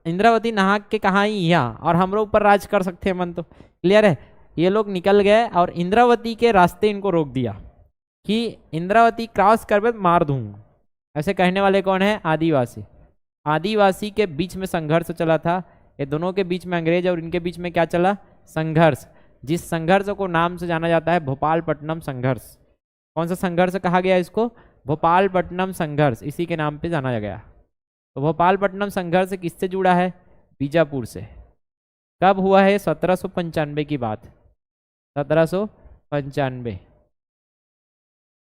इंद्रावती नहा के कहाँ ही यहाँ, और हम लोग ऊपर राज कर सकते हैं मन, तो क्लियर है। ये लोग निकल गए और इंद्रावती के रास्ते इनको रोक दिया कि इंद्रावती क्रॉस कर बे मार दूं। ऐसे कहने वाले कौन है? आदिवासी। आदिवासी के बीच में संघर्ष चला था। ये दोनों के बीच में, अंग्रेज और इनके बीच में क्या चला? संघर्ष। जिस संघर्ष को नाम से जाना जाता है भोपालपट्टनम संघर्ष। कौन सा संघर्ष कहा गया इसको? भोपालपट्टनम संघर्ष, इसी के नाम पे जाना गया। तो भोपालपट्टनम संघर्ष किससे जुड़ा है? बीजापुर से। कब हुआ है? 1795 की बात, 1795।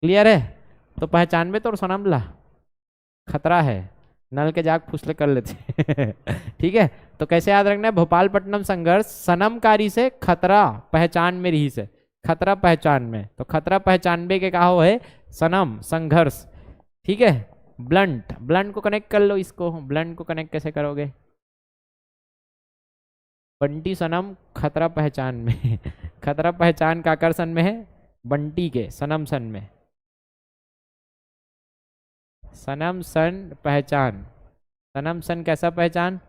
क्लियर है? तो पहचान में तो सनम ला खतरा है, नल के जाग फुसले कर लेते। ठीक है, तो कैसे याद रखना है? भोपालपट्टनम संघर्ष सनमकारी से खतरा पहचान में रही से, खतरा पहचान में। तो खतरा पहचानबे के कहा है सनम संघर्ष। ठीक है, ब्लंट, ब्लंट को कनेक्ट कर लो। इसको ब्लंट को कनेक्ट कैसे करोगे? बंटी सनम खतरा पहचान में। खतरा पहचान का आकर्षण में है, बंटी के सनम सन में। सनम सन पहचान, सनम सन कैसा पहचान?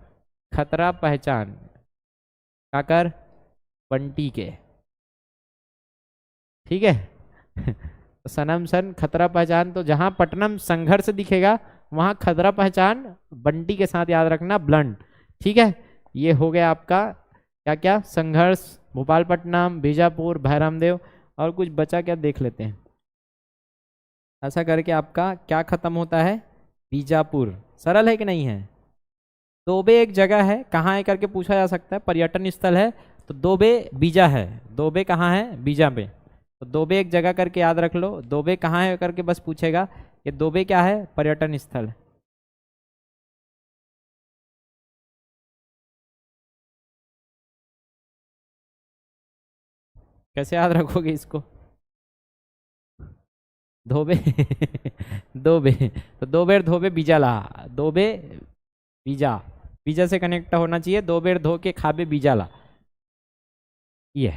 खतरा पहचान काकर बंटी के। ठीक है। सनम सन खतरा पहचान, तो जहां पटनम संघर्ष दिखेगा वहां खतरा पहचान बंटी के साथ याद रखना, ब्लंट। ठीक है, ये हो गया आपका क्या क्या? संघर्ष, भोपालपट्टनम, बीजापुर, भैरमदेव। और कुछ बचा क्या देख लेते हैं। ऐसा करके आपका क्या खत्म होता है? बीजापुर। सरल है कि नहीं है? दोबे एक जगह है, कहाँ है करके पूछा जा सकता है, पर्यटन स्थल है। तो दोबे बीजा है। दोबे कहाँ है? बीजा में। तो दोबे एक जगह करके याद रख लो। दोबे कहाँ है करके बस पूछेगा। ये दोबे क्या है? पर्यटन स्थल। कैसे याद रखोगे इसको? धोबे। दोबे, तो दोबेर धोबे बीजा ला, दोबे बीजा, बीजा से कनेक्ट होना चाहिए। दोबेर धो के खाबे बीजा ला। ये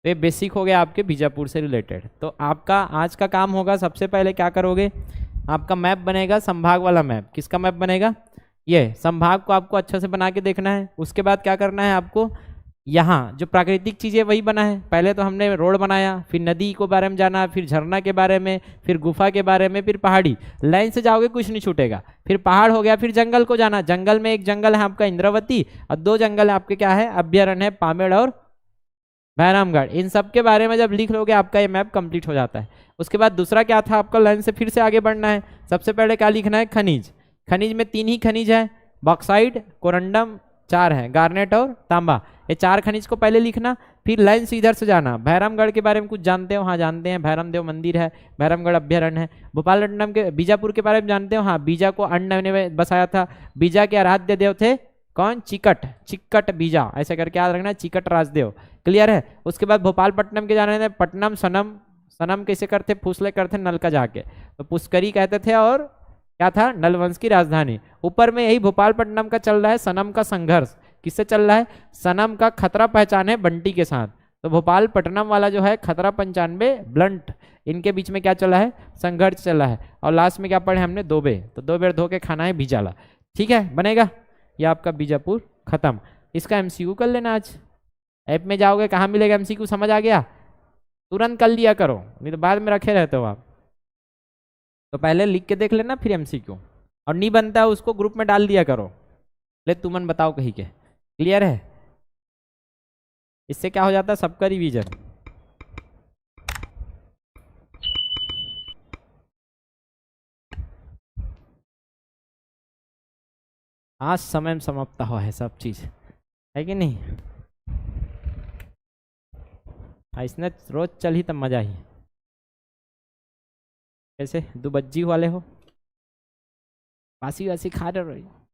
तो ये बेसिक हो गया आपके बीजापुर से रिलेटेड। तो आपका आज का काम होगा, सबसे पहले क्या करोगे? आपका मैप बनेगा, संभाग वाला मैप। किसका मैप बनेगा? ये संभाग को आपको अच्छे से बना के देखना है। उसके बाद क्या करना है आपको? यहाँ जो प्राकृतिक चीज़ें वही बना है। पहले तो हमने रोड बनाया, फिर नदी को बारे में जाना, फिर झरना के बारे में, फिर गुफा के बारे में, फिर पहाड़ी। लाइन से जाओगे कुछ नहीं छूटेगा। फिर पहाड़ हो गया, फिर जंगल को जाना। जंगल में एक जंगल है आपका इंद्रावती, और दो जंगल है आपके क्या है? अभ्यारण्य है, पामेड़ और भैरमगढ़। इन सब के बारे में जब लिख लोगे आपका ये मैप कंप्लीट हो जाता है। उसके बाद दूसरा क्या था आपका? लाइन से फिर से आगे बढ़ना है। सबसे पहले क्या लिखना है? खनिज। खनिज में 3 ही खनिज है, बॉक्साइट, कोरंडम, 4 है, गार्नेट और तांबा। ये 4 खनिज को पहले लिखना। फिर लाइन से इधर से जाना। भैरमगढ़ के बारे में कुछ जानते हो? हाँ जानते हैं, भैरमदेव मंदिर है, भैरमगढ़ अभ्यारण्य है। भोपालपट्टनम के बीजापुर के बारे में जानते हो? हाँ, बीजा को अन्न ने बसाया था। बीजा के आराध्य देव थे कौन? चिकट, चिक्कट बीजा, ऐसे करके याद रखना, चिकट राजदेव। क्लियर है? उसके बाद भोपालपट्टनम के जाने थे पट्टनम सनम। सनम कैसे करते? फुसले करते नल का जाके, तो पुष्करी कहते थे। और क्या था? नलवंश की राजधानी। ऊपर में यही भोपालपट्टनम का चल रहा है, सनम का संघर्ष। किससे चल रहा है? सनम का खतरा पहचान है बंटी के साथ। तो भोपालपट्टनम वाला जो है खतरा 95 ब्लंट, इनके बीच में क्या चला है? संघर्ष चला है। और लास्ट में क्या पढ़े हमने? दोबे। तो दो बेर धो के खाना है बीजाला। ठीक है, बनेगा। ये आपका बीजापुर खत्म। इसका एमसीक्यू कर लेना आज। ऐप में जाओगे कहाँ मिलेगा एमसीक्यू? समझ आ गया? तुरंत कर लिया करो, नहीं तो बाद में रखे रहते हो आप। तो पहले लिख के देख लेना, फिर एमसीक्यू। और नहीं बनता है उसको ग्रुप में डाल दिया करो, ले तुमन बताओ कहीं के। क्लियर है? इससे क्या हो जाता है? सबका रिवीजन। आज समय में समाप्त हो है सब चीज, है कि नहीं? ऐसने रोज चल ही तब मजा ही। कैसे दुबज्जी वाले हो, बासी वासी खा रहे हो?